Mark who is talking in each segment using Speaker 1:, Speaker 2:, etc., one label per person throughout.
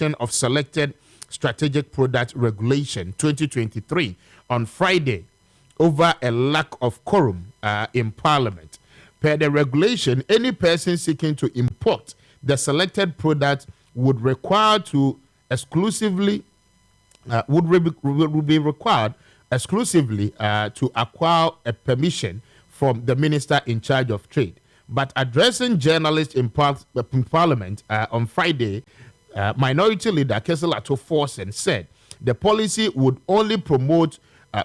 Speaker 1: of selected strategic product regulation 2023 on Friday over a lack of quorum in Parliament. Per the regulation, any person seeking to import the selected product would be required exclusively to acquire a permission from the Minister in charge of trade. But addressing journalists in Parliament on Friday, Minority Leader Kessben said the policy would only promote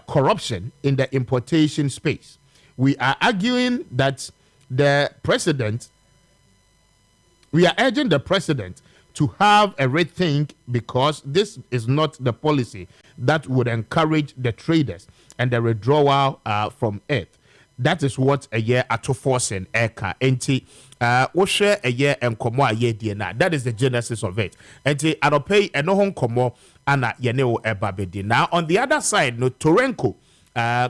Speaker 1: corruption in the importation space. We are urging the president to have a rethink, because this is not the policy that would encourage the traders and the withdrawal from it. That is what a year at forcing eka enti share a year and komo a year DNA. That is the genesis of it. Enti anope eno hon komo ana yeneo ebabedi. Now on the other side, no Torenko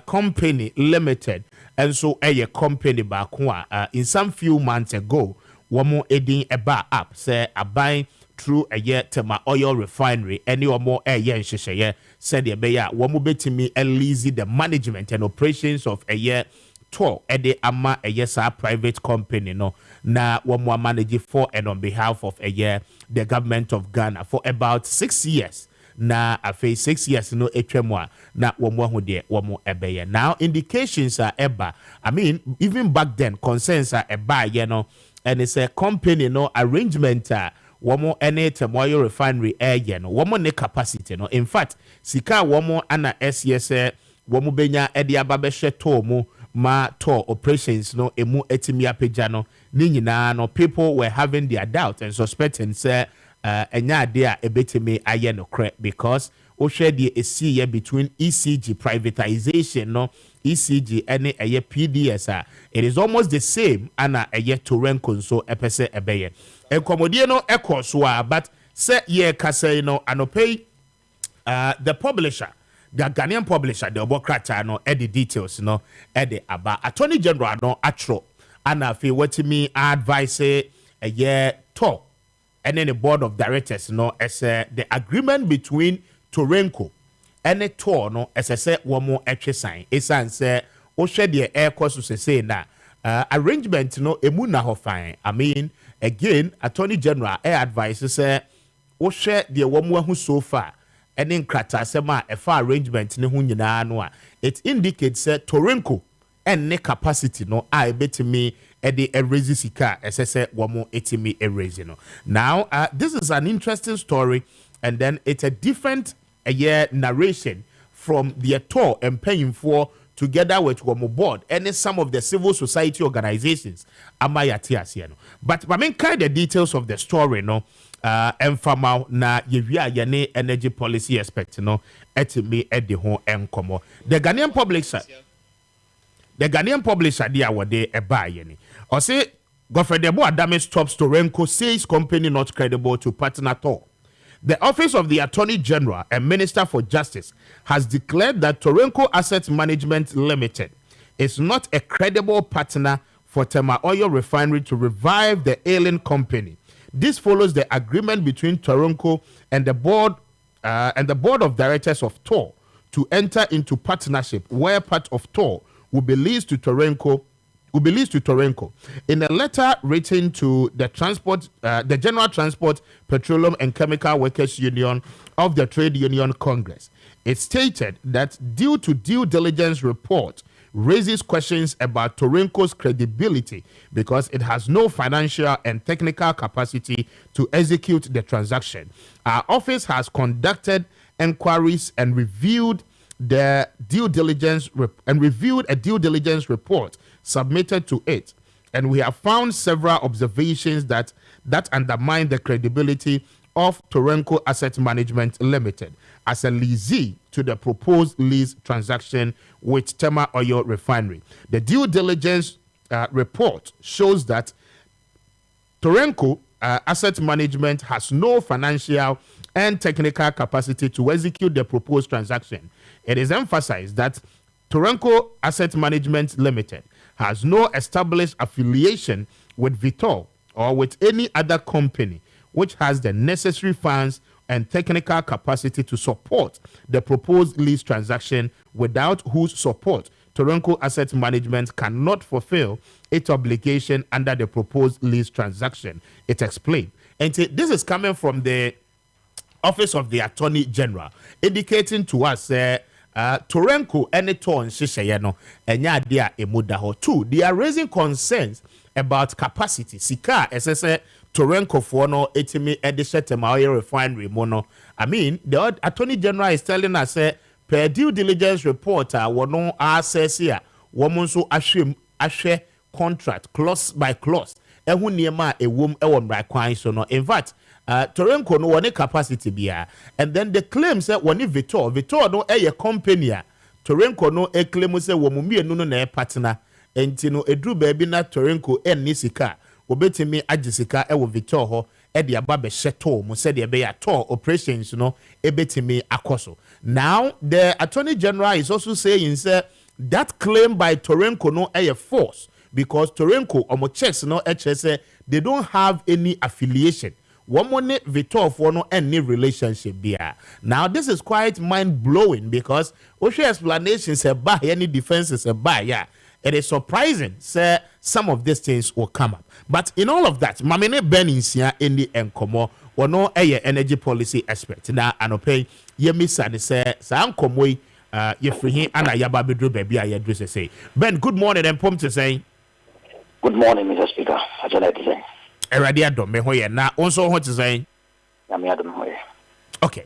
Speaker 1: Company Limited, and so a company bakwa in some few months ago, wamo edin eba up say a buying through a year tema oil refinery any or more a year shisheye said the beya wamo betimi lease the management and operations of a year tour ede ama a yes private company no na wamo manage for and on behalf of a year the government of Ghana for about 6 years. Na afe 6 years no etwemwa na wamo hu de wamo ebeye. Now indications are eba. I mean even back then concerns are eba you know, and it's a company no arrangement womo ene temoyo refinery air no womo ne capacity no. In fact sika womo ana SES womo benya edi ababehwe to mu ma to operations no emu etimi apeja no ni nyina no. People were having their doubt and suspecting say enya ade a ebetimi aye no kre, because o share the esi between ECG privatization no ECG any a PDS it is almost the same ana a Torenko so epese ebeye enkomodie no ekoswa, but say ye kase no anopay the publisher, the Ghanaian publisher, the Obokrata no the details no the aba Attorney General no atro ana fe watimi advise a year talk and then the board of directors no as the agreement between Torenko and a tour no as I said one more extra sign. It's answer o share the air course to say na arrangement no emuna ho fine. I mean again Attorney General advice say o share the one more who so far and then krata sema a far arrangement ne hu nyina no it indicates Torenko and ne capacity no I bet me the erase sika SSE wamo etimi erase no. Now this is an interesting story, and then it's a different narration from the tour and paying for together with wamo board and some of the civil society organizations amayati asiano. But I mean kind the details of the story no enfama na yewia yene energy policy expect no etimi edi ho enkomo. The Ghanaian publisher dia wode eba yeni. Or say Godfrey Debo Adame stops Torenko, says company not credible to partner at all. The Office of the Attorney General and Minister for Justice has declared that Torenko Asset Management Limited is not a credible partner for Tema Oil Refinery to revive the ailing company. This follows the agreement between Torenko and the board of directors of TOR to enter into partnership where part of TOR will be leased to Torenko. In a letter written to the General Transport, Petroleum and Chemical Workers Union of the Trade Union Congress, it stated that due to due diligence report raises questions about Torenko's credibility because it has no financial and technical capacity to execute the transaction. Our office has conducted inquiries and reviewed a due diligence report submitted to it, and we have found several observations that undermine the credibility of Torenko Asset Management Limited as a lessee to the proposed lease transaction with Tema Oil Refinery. The due diligence report shows that Torenko Asset Management has no financial and technical capacity to execute the proposed transaction. It is emphasized that Torenko Asset Management Limited has no established affiliation with Vitol or with any other company which has the necessary funds and technical capacity to support the proposed lease transaction, without whose support Toronko Asset Management cannot fulfill its obligation under the proposed lease transaction, it explained. And this is coming from the Office of the Attorney General, indicating to us Toronko any ton shishayano enya dia emudaho. Two, they are raising concerns about capacity. Sika SSA Toronko for no etimi edishetema oil refinery mono. I mean, the Attorney General is telling us per due diligence report wono assess here woman so ashwe contract clause by clause. Ehu niema ewom ewon right kwan so no. In fact, Toronko no one capacity bia, and then the claims that one Vitor no a company Toronko no a claim say wo mumie no na partner enti no edru baby na Toronko en nisika obetimi agisika e wo Vitor ho e de aba be sheto mo said e be ya to operations no ebetimi akoso. Now the Attorney General is also saying say that claim by Toronko no a force, because Toronko omo checks no say they don't have any affiliation. One money Vitor for no any relationship there. Now this is quite mind blowing, because Osha explanations by any defenses by yeah. It is surprising, sir, some of these things will come up. But in all of that, Mamene Beninsia in the Enkomo or no energy policy expert. Now anope yemisa ni say Sankomwe ye free and ayaba bedru baby I address say. Ben, good morning and pom to say.
Speaker 2: Good morning, Mr. Speaker. I'd like to say.
Speaker 1: Now, also what to say? Okay.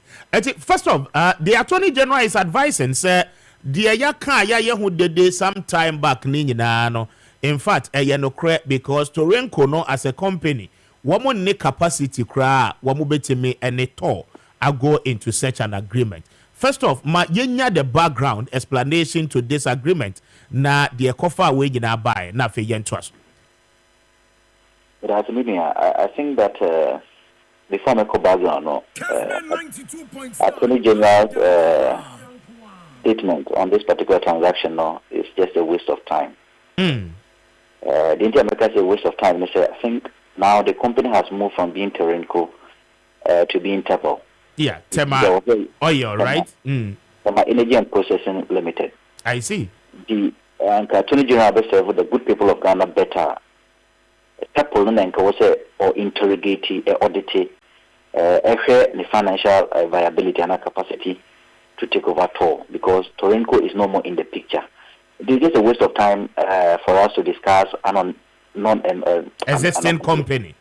Speaker 1: First off, the Attorney General is advising, sir, dear Yaka ya who did some time back, no. In fact, no credit because Toronko no as a company, woman ne capacity cra, wamubeti me and a tour. I go into such an agreement. First off, ma yenya the background explanation to this agreement. Na the kofa we na buy na fe yen trust.
Speaker 2: But I think that before I go background, Attorney General's statement on this particular transaction is just a waste of time. The Indian America is a waste of time. I think now the company has moved from being Toronko to being Temple.
Speaker 1: Yeah, Tema Oil, right?
Speaker 2: Tema Energy and Processing Limited.
Speaker 1: I see.
Speaker 2: The Attorney General serve the good people of Ghana better. People or interrogate audit the financial viability and capacity to take over Tor, because Toronko is no more in the picture. It is just a waste of time for us to discuss an
Speaker 1: existing company,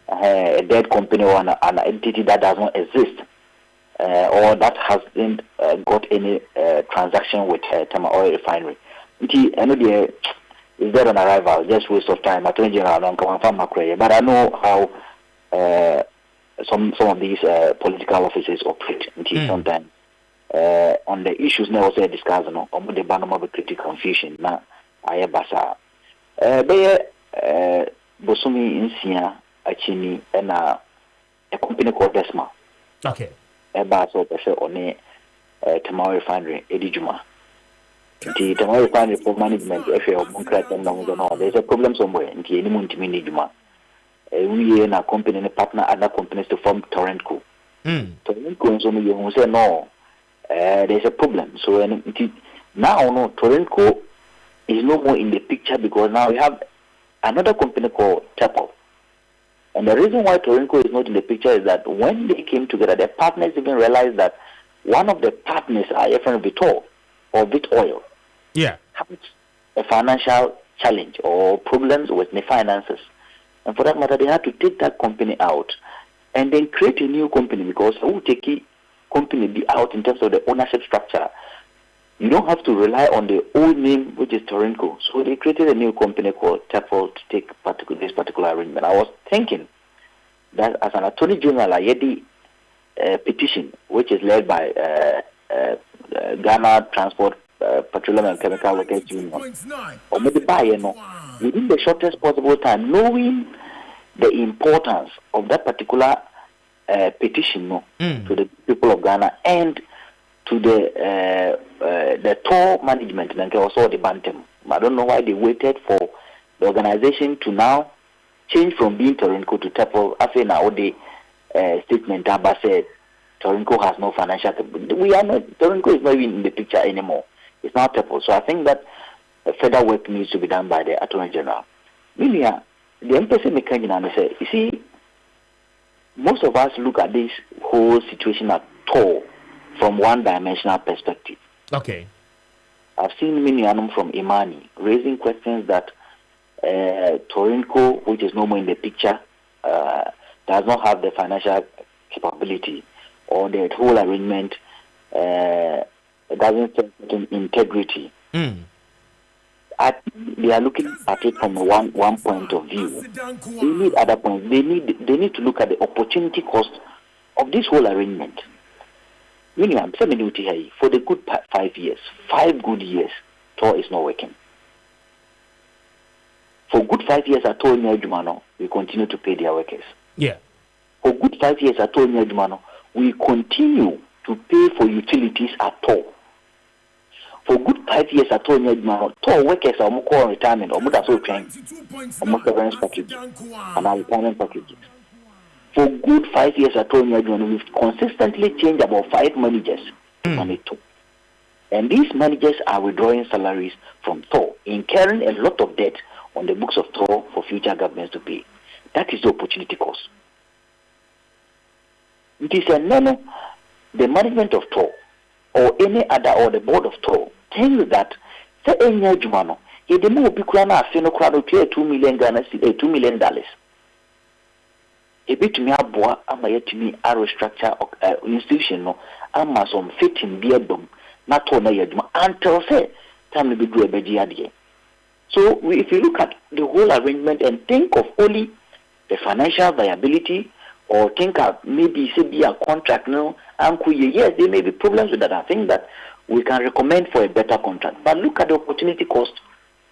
Speaker 2: a dead company or an entity that does not exist, or that hasn't got any transaction with Tema Oil Refinery. I know the is there on arrival, just waste of time. Attorney General don't come from Maakye, but I know how some of these political offices operate. Sometimes on the issues now also discussed, on the ban of create confusion. Na aye basa. Bosumi insia achini na a company called Desma.
Speaker 1: Okay.
Speaker 2: Baso pese one Tema Refinery edijuma. The Tamil Refinery for management, there's a problem somewhere. We in a company and partner other companies to form Toronko. Toronko say no, there's a problem. So now no Toronko is no more in the picture, because now we have another company called Temple. And the reason why Toronko is not in the picture is that when they came together, the partners even realized that one of the partners are from Vitor or Vit Oil.
Speaker 1: Yeah,
Speaker 2: have a financial challenge or problems with the finances, and for that matter, they had to take that company out and then create a new company, because who take a company be out in terms of the ownership structure. You don't have to rely on the old name, which is Toronko. So they created a new company called Temple to take this particular arrangement. I was thinking that as an Attorney General, I had the petition, which is led by Ghana Transport Petroleum and Chemical Workers Union, or maybe within the shortest possible time, knowing the importance of that particular petition to the people of Ghana and to the tour management and also the Bantam. I don't know why they waited for the organization to now change from being Toronko to Temple. After now the statement Abba said Torinco has no financial capability. We are not. Torinco is not even in the picture anymore. It's not Purple. So I think that further work needs to be done by the Attorney General. Media, the MPC mechanic and say, you see, most of us look at this whole situation at all from one-dimensional perspective.
Speaker 1: Okay.
Speaker 2: I've seen many of them from Imani raising questions that Torinco, which is no more in the picture, does not have the financial capability, or the whole arrangement doesn't have integrity. I think they are looking at it from one point of view. They need other points. They need to look at the opportunity cost of this whole arrangement. For the good 5 years, 5 good years, TOR is not working. For good 5 years at TOR Nyajumano, we continue to pay their workers.
Speaker 1: Yeah.
Speaker 2: For good 5 years at TOR Nyajumano, we continue to pay for utilities at TOR. For good 5 years at TOR Nyajumano, TOR workers are more on retirement, or more so trained, or more severance packages, and our retirement packages. For good 5 years at TOR Nyajumano, we've consistently changed about 5 managers to manage TOR. And these managers are withdrawing salaries from TOR, incurring a lot of debt on the books of TOR for future governments to pay. That is the opportunity cost. It is a no, the management of TOR or any other, or the board of TOR, thinks that say any Jumano, he the more Bicrana Fino Crano $2 million $2 million. A bit to me aboa ama yet me a restructure institution no ama some fitting beer dom not on a yadma until say time to be do a bedia. So if you look at the whole arrangement and think of only the financial viability, or think of maybe say be a contract no, yes, there may be problems with that. I think that we can recommend for a better contract. But look at the opportunity cost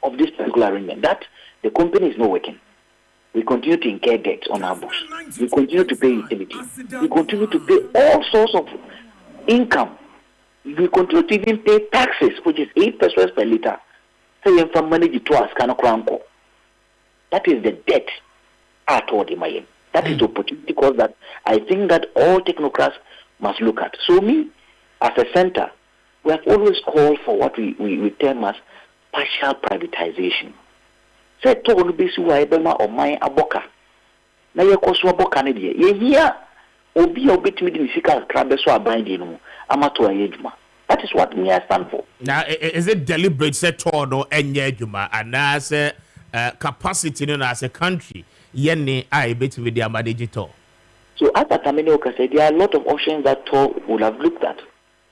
Speaker 2: of this particular arrangement. That the company is not working. We continue to incur debt on our books. We continue to pay utilities. We continue to pay all sorts of income. We continue to even pay taxes, which is 8 pesos per liter. So you can manage it to us, that is the debt at all the money. That is the opportunity cost that I think that all technocrats must look at. So me, as a center, we have always called for what we term as partial privatization. Say to be suwaibema or my aboka. Na ye koso aboka ne de. Ye here obi obetimi de sika krabe so aban de no amato ayeduma. That is what me I stand for.
Speaker 1: Now is it deliberate say to no enye adwuma and as capacity no as a country yene I betimi de manage to.
Speaker 2: So as Atamene said, there are a lot of options that TOR would have looked at.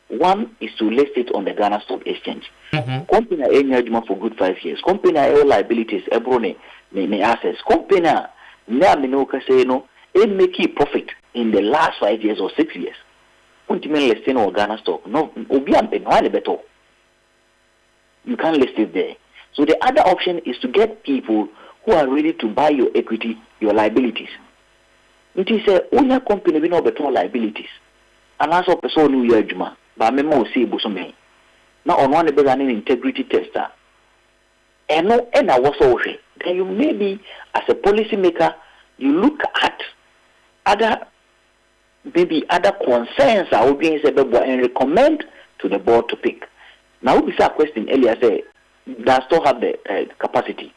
Speaker 2: One is to list it on the Ghana Stock Exchange. Company a for good 5 years. Company a liabilities, ebrone, ne assets. Company na Minoka say no, it make it profit in the last 5 years or 6 years. Ultimately listing on Ghana Stock. No, obiampe no better. You can't list it there. So the other option is to get people who are ready to buy your equity, your liabilities. It is a only company we know better liabilities. And also person new year juma. But me mo see busome. Now on one be an integrity tester. And no and I was also then you maybe as a policy maker you look at other concerns I would be and recommend to the board to pick. Now we saw a question earlier say does still have the capacity.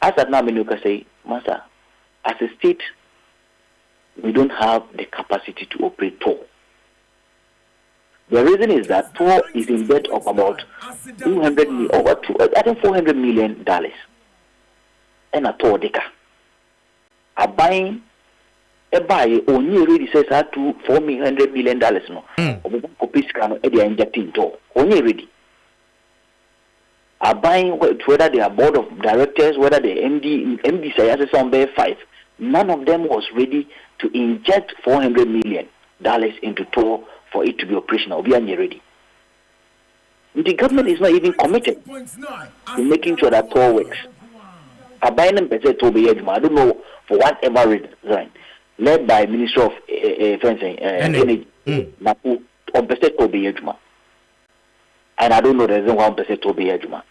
Speaker 2: As that now Menuka say, Master, as a state we don't have the capacity to operate TOR. The reason is that TOR is in debt of about $400 million. And a TOR deka. A buying a buy only already says that to $400 million no. Injecting TOR. Only ready. A buying whether they are board of directors, whether the MD says on bear 5. None of them was ready to inject $400 million into TOR for it to be operational. We are not ready. The government is not even committed to making sure that TOR works. I don't know for whatever reason, led by Minister of Energy, and I don't know the reason why to be Ejuma.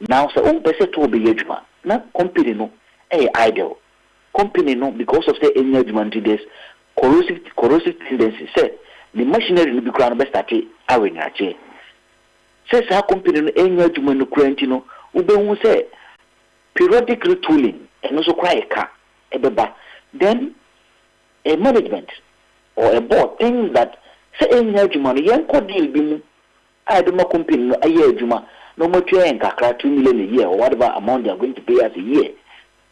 Speaker 2: Now, so to be Ejuma. Now, company no, idle. Company no, because of the engagement to this corrosive tendency. Say, the machinery no be kura no be start awe ni ache say sa company no enyo adwuma no kura ntino ubehu say periodic retooling and also kura eka ebeba then a management or a board things that say enyo adwuma no yen ko deal bi mu I don't know company no aye adwuma no mo twa en kakra 2 million a year or whatever amount they are going to pay us a year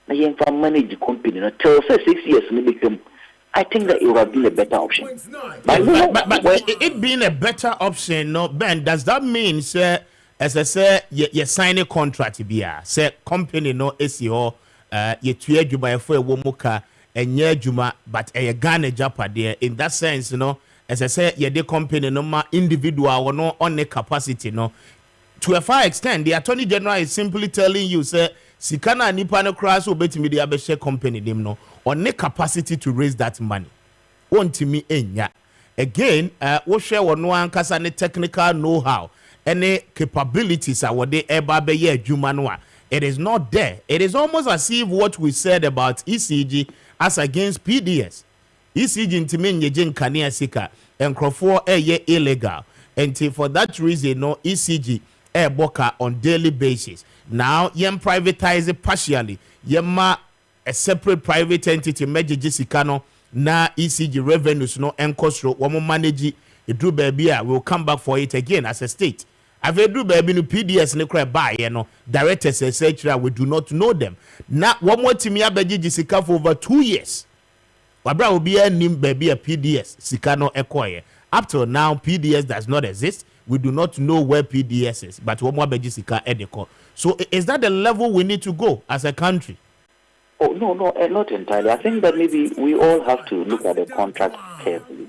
Speaker 2: na yen fa manage the company no till say 6 years no become I think that it would have been a better option. But
Speaker 1: it being a better option, no, Ben, does that mean, sir, as I say, you sign a contract, say, company, no, SEO, you trade you by a full womuka, and yeah, Juma, but a Ghana Japa there. In that sense, you know, as I say, the company, no, ma individual, or no, on the capacity, no. To a far extent, the Attorney General is simply telling you, sir, Sikana nipa no cross obeti me the share company them no on the capacity to raise that money. Want me enya. Again, we share one kasa ne technical know-how any capabilities are what they eba be ye jumanwa. It is not there. It is almost as if what we said about ECG as against PDS. ECG ntimi nyeje nkane asika enkrofo ye illegal. And for that reason no ECG boka on daily basis. Now, yem privatize it partially. Yema a separate private entity meje jisikano na ECG revenues no enkosro womo manage it do baby will come back for it again as a state. I've do baby no PDS ne kra buy no directors etc. we do not know them. Na womo timi abeji jisika for over 2 years. Wabra will be a nim baby a PDS sikano ekoye. Up till now PDS does not exist. We do not know where PDS is, but womo abeji sika edeko. So is that the level we need to go as a country?
Speaker 2: Oh, no, not entirely. I think that maybe we all have to look at the contract carefully.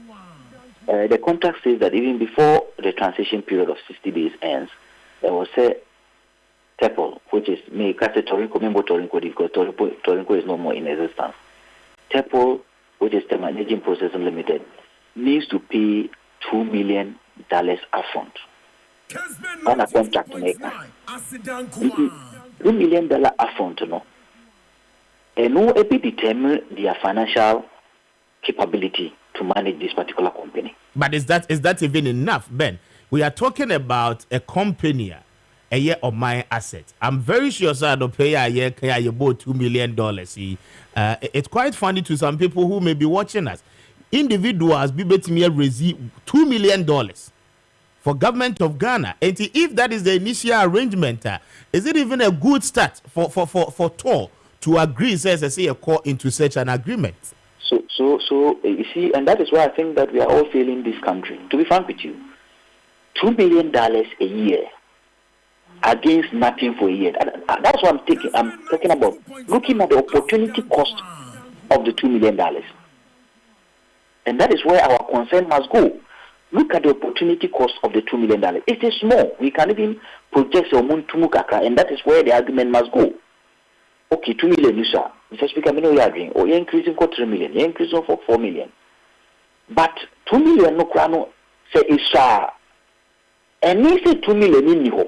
Speaker 2: The contract says that even before the transition period of 60 days ends, there was a TEPL, which is Torinko, member Torinko, because Torinko is no more in existence. TEPL, which is the Managing Processing Limited, needs to pay $2 million upfront on a contract maker. $2 million upfront, no. And no, it determine their financial capability to manage this particular company.
Speaker 1: But is that even enough, Ben? We are talking about a company, a year of my asset. I'm very sure, sir, the pay a year you bought $2 million. It's quite funny to some people who may be watching us. Individuals be betting me receive $2 million for government of Ghana. And if that is the initial arrangement, is it even a good start for TOR to agree, says I say, a call into such an agreement?
Speaker 2: So you see, and that is why I think that we are all failing this country. To be frank with you, $2 million a year against nothing for a year. That's what I'm talking about. Looking at the opportunity cost of the $2 million. And that is where our concern must go. Look at the opportunity cost of the $2 million. It is small. We can even project and that is where the argument must go. Okay, 2 million, you sir. Mr. Speaker, I know you are doing. Oh, you're increasing for 3 million. You're increasing for 4 million. But 2 million, no crano, say, is sir. And me say 2 million in you.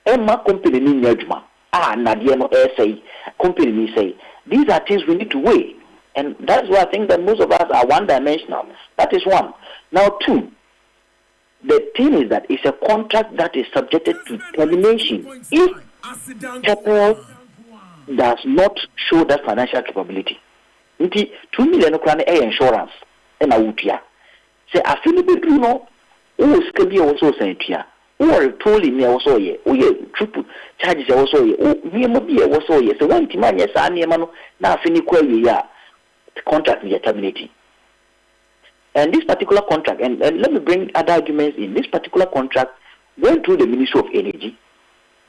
Speaker 2: And my company in Yajma. Nadia no say, company me say. These are things we need to weigh. And that's why I think that most of us are one-dimensional. That is one. Now, two, the thing is that it's a contract that is subjected to termination. If Chapel does not show that financial capability, 2 million insurance and a say I feel be do no can be also sent here or told me also ye triple charges also ye we mo be also ye so one time yes and na fini ya the contract is terminating. And this particular contract, and let me bring other arguments in. This particular contract went through the Ministry of Energy,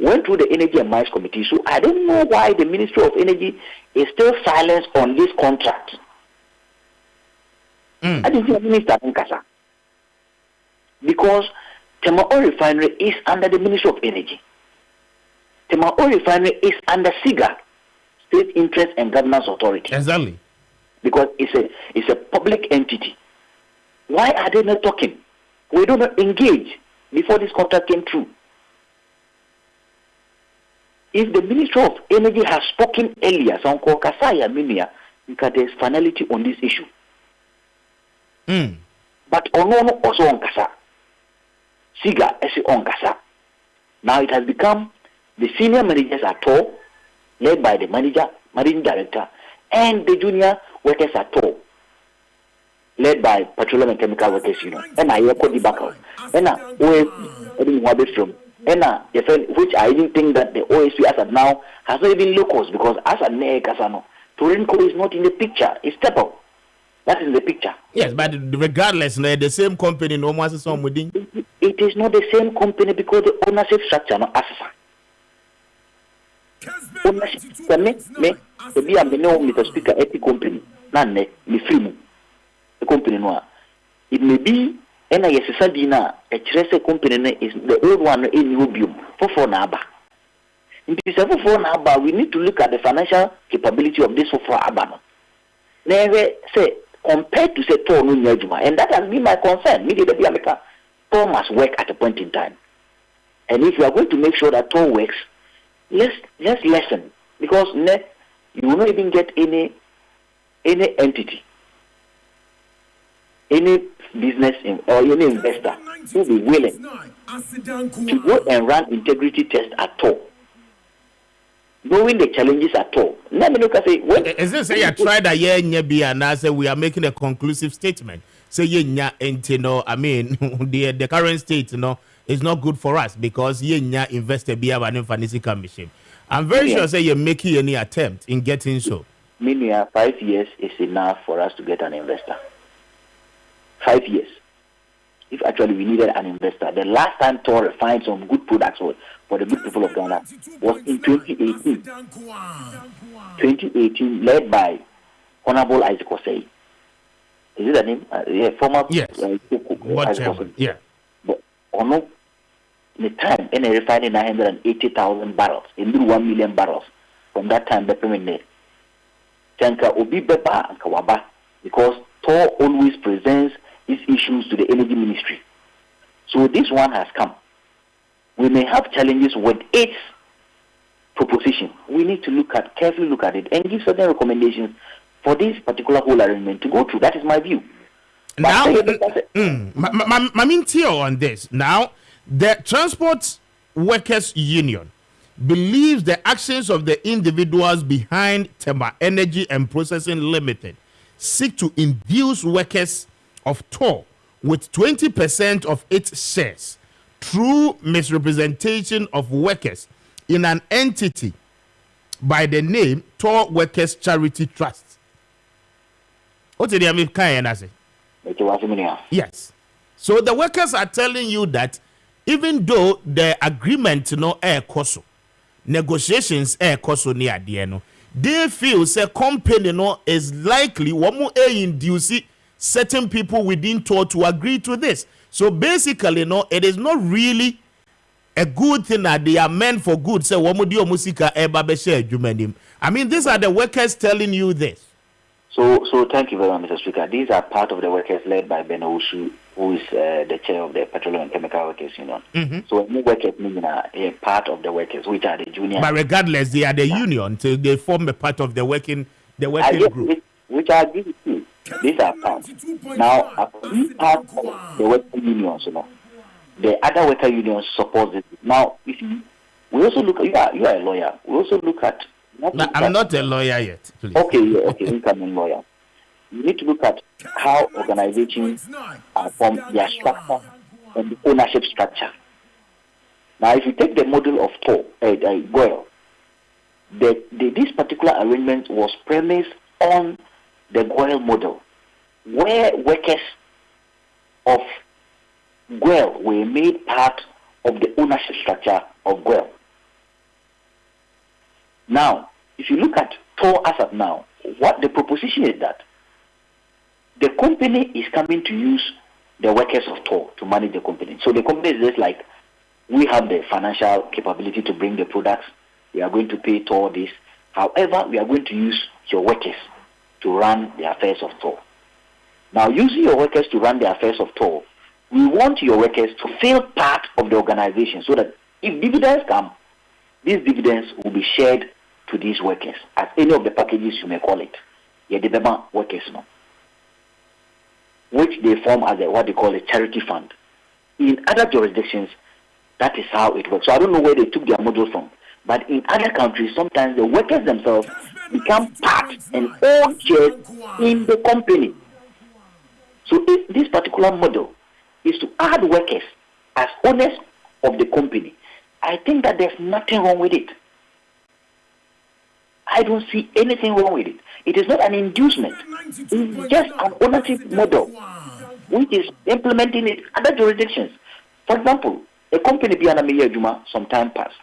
Speaker 2: went through the Energy and Mines Committee. So I don't know why the Ministry of Energy is still silent on this contract. I didn't see a minister in Kasa. Because Tema Oil Refinery is under the Ministry of Energy. Tema Oil Refinery is under SIGA, State Interest and Governance Authority.
Speaker 1: Exactly.
Speaker 2: Because it's a public entity. Why are they not talking? We don't engage before this contract came through. If the Minister of Energy has spoken earlier, there's finality on this issue. But ono also on kasa. Siga esi on kasa. Now it has become the senior managers at all, led by the manager, managing director, and the junior workers at all, led by Petroleum and Chemical Workers Union. And I hear Cody Backer. And which I even think that the OSP as of now has not even locals, because as a Kasano, Turinko is not in the picture. It's Tepo. That is the picture.
Speaker 1: Yes, but regardless, the same company no more some within.
Speaker 2: It is not the same company because the ownership structure no assasa. Ownership me be am no Mr. Speaker every company. Nane me free the company no. It may be ena yesesa dina a trese company is the old one in Ubium for na aba. In this for na aba, we need to look at the financial capability of this for aba. Never say compared to say Tor no nyajuma, and that has been my concern. Me the America, Tor must work at a point in time, and if you are going to make sure that Tor works, let's lessen, because you will not even get any entity, any business or any investor who will be willing to go and run integrity tests at all, knowing the challenges at all. Let me look at say,
Speaker 1: is this say you tried a year and I say we are making a conclusive statement? Say I mean the current state is not good for us because investor be an financial commission. I'm very sure say you're making any attempt in getting so.
Speaker 2: Meaning 5 years is enough for us to get an investor. 5 years. If actually we needed an investor, the last time Tor refined some good products for the good people of Ghana was in 2018. 2018, led by Honorable Isaac Osei. Is it the name? Former.
Speaker 1: Yes. Yeah.
Speaker 2: But the time, and refining 980,000 barrels, in 1 million barrels from that time. The permanent. Tanka Obi Beba and Kawaba, because Tor always presents these issues to the energy ministry. So this one has come. We may have challenges with its proposition. We need to carefully look at it and give certain recommendations for this particular whole arrangement to go through. That is my view.
Speaker 1: Now, on this. Now, the Transport Workers Union believes the actions of the individuals behind Tema Energy and Processing Limited seek to induce workers of Tor with 20% of its shares through misrepresentation of workers in an entity by the name Tor Workers Charity Trust. What did you say? Yes. So the workers are telling you that even though the agreement negotiations near the end, they feel say company is likely induce certain people within Tor to agree to this. So basically, it is not really a good thing that they are meant for good. Say, I mean, these are the workers telling you this.
Speaker 2: So thank you very much, Mr. Speaker. These are part of the workers led by Ben Owusu, who is the chair of the Petroleum and Chemical Workers Union. Mm-hmm. So new workers mean a part of the workers, which are the junior.
Speaker 1: But regardless, they are the union, so they form a part of the working group.
Speaker 2: Which I agree with you. These are part. Now, we part of the worker unions, the other worker unions support it. Now, you see, we also look at, you are a lawyer. We also look at.
Speaker 1: I'm not a lawyer yet, please.
Speaker 2: Okay, incoming lawyer. You need to look at how organizations are formed, their structure, and the ownership structure. Now, if you take the model of Goyle, this particular arrangement was premised on the Goyle model, where workers of Goyle were made part of the ownership structure of Goyle. Now, if you look at Tor as of now, what the proposition is that the company is coming to use the workers of Tor to manage the company. So the company is just like, we have the financial capability to bring the products, we are going to pay Tor this. However, we are going to use your workers to run the affairs of Tor. Now, using your workers to run the affairs of Tor, we want your workers to feel part of the organization so that if dividends come, these dividends will be shared to these workers as any of the packages you may call it. Yeah, the workers no. which they form as what they call a charity fund. In other jurisdictions, that is how it works. So I don't know where they took their model from. But in other countries, sometimes the workers themselves become part and own shares in the company. So if this particular model is to add workers as owners of the company, I think that there's nothing wrong with it. I don't see anything wrong with it. It is not an inducement. It's just an ownership model which is implementing it in other jurisdictions. For example, a company Biana Juma some time past,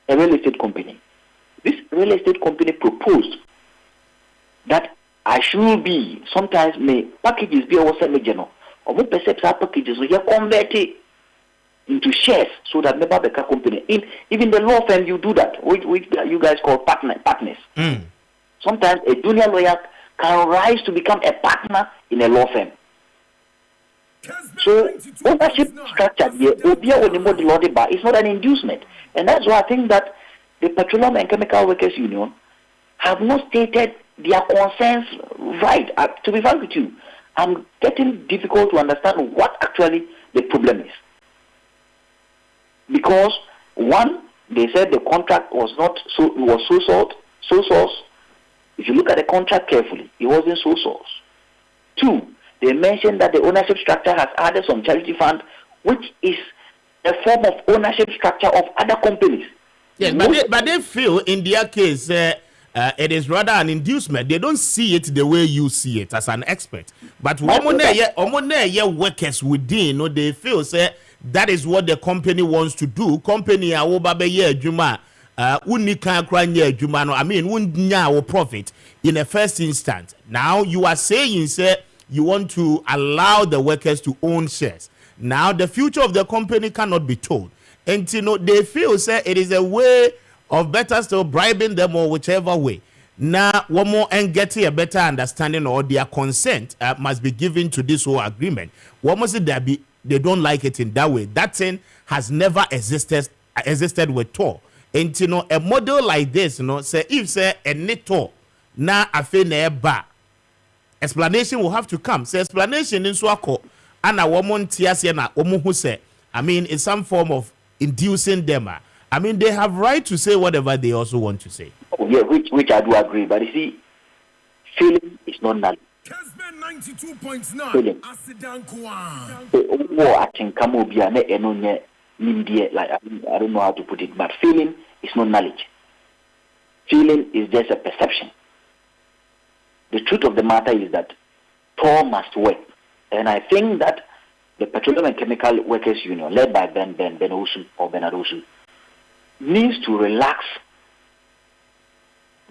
Speaker 2: a real estate company. This real estate company proposed that I should be sometimes may packages be also major or more percept packages we are converted into shares so that never become company. Even the law firm you do that, which you guys call partners. Sometimes a junior lawyer can rise to become a partner in a law firm. So ownership structure here, it's not an inducement. And that's why I think that the Petroleum and Chemical Workers Union have not stated their concerns right. To be frank with you, I'm getting difficult to understand what actually the problem is. Because one, they said the contract was not so, it was sole source. If you look at the contract carefully, it wasn't sole source. Two, they mentioned that the ownership structure has added some charity fund, which is a form of ownership structure of other companies.
Speaker 1: Yes, but they feel in their case it is rather an inducement. They don't see it the way you see it as an expert. But workers within, they feel that is what the company wants to do. Company juma I mean profit in the first instance. Now you are saying you want to allow the workers to own shares. Now the future of the company cannot be told. And they feel it is a way of better still bribing them or whichever way. Now one more and getting a better understanding or their consent must be given to this whole agreement. What must it be? They don't like it in that way. That thing has never existed with Tor. And a model like this, say if a neto na afe na eba, explanation will have to come. Say explanation in swako and a woman tiase na omuhu say. I mean, it's some form of inducing them. I mean, they have right to say whatever they also want to say.
Speaker 2: Oh, yeah, which I do agree. But you see, feeling is not knowledge.
Speaker 3: Kessben 92.9.
Speaker 2: Like I don't know how to put it, but feeling is not knowledge. Feeling is just a perception. The truth of the matter is that Tor must work, and I think that the Petroleum and Chemical Workers Union, led by Ben Osu or Bernard Osu, needs to relax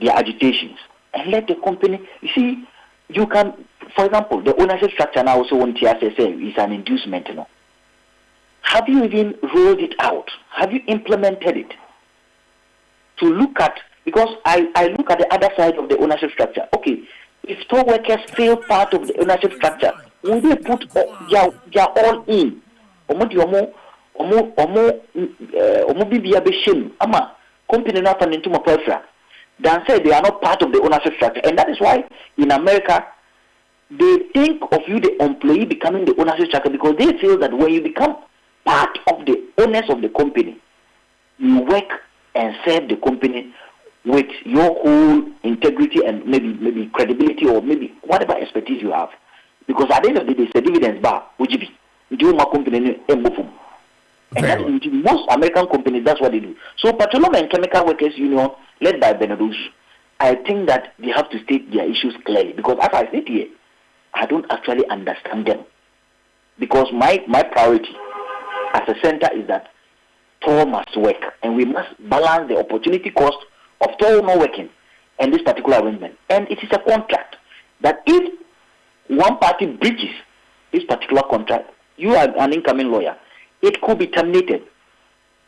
Speaker 2: their agitations and let the company. You see, you can, for example, the ownership structure now also on TSSA is an inducement. Have you even rolled it out? Have you implemented it? To look at, because I look at the other side of the ownership structure. Okay, if store workers feel part of the ownership structure, will they put they are all in? Company not into my preference. Then say they are not part of the ownership structure, and that is why in America they think of you, the employee, becoming the ownership structure, because they feel that when you become part of the owners of the company, you work and serve the company with your whole integrity and maybe credibility or maybe whatever expertise you have. Because at the end of the day, it's a dividends bar, which be company and that in most American companies, that's what they do. So Petroleum and Chemical Workers Union, led by Benadus, I think that they have to state their issues clearly. Because as I said here, I don't actually understand them. Because my priority as a center is that Tor must work, and we must balance the opportunity cost of Tor not working and this particular arrangement. And it is a contract that if one party breaches this particular contract, you are an incoming lawyer, it could be terminated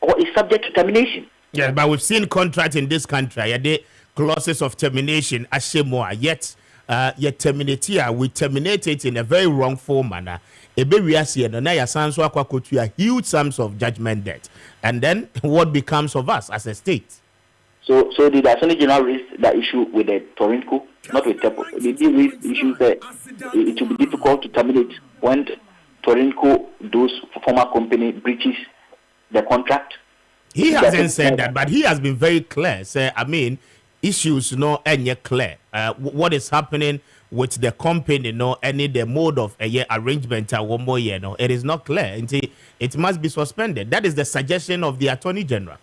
Speaker 2: or is subject to termination.
Speaker 1: Yeah, but we've seen contracts in this country, the clauses of termination, yet we terminate it in a very wrongful manner. Huge sums of judgment debt. And then what becomes of us as a state?
Speaker 2: So did the Attorney General raise that issue with the Torinco, not with Tepo? Did he raise the issue that it will be difficult to terminate? when Torinco, those former company, breaches the contract?
Speaker 1: He hasn't said that, but he has been very clear. Say, I mean, issues no any clear. What is happening with the company, no any the mode of a year arrangement one more year, no, it is not clear. It must be suspended. That is the suggestion of the Attorney General.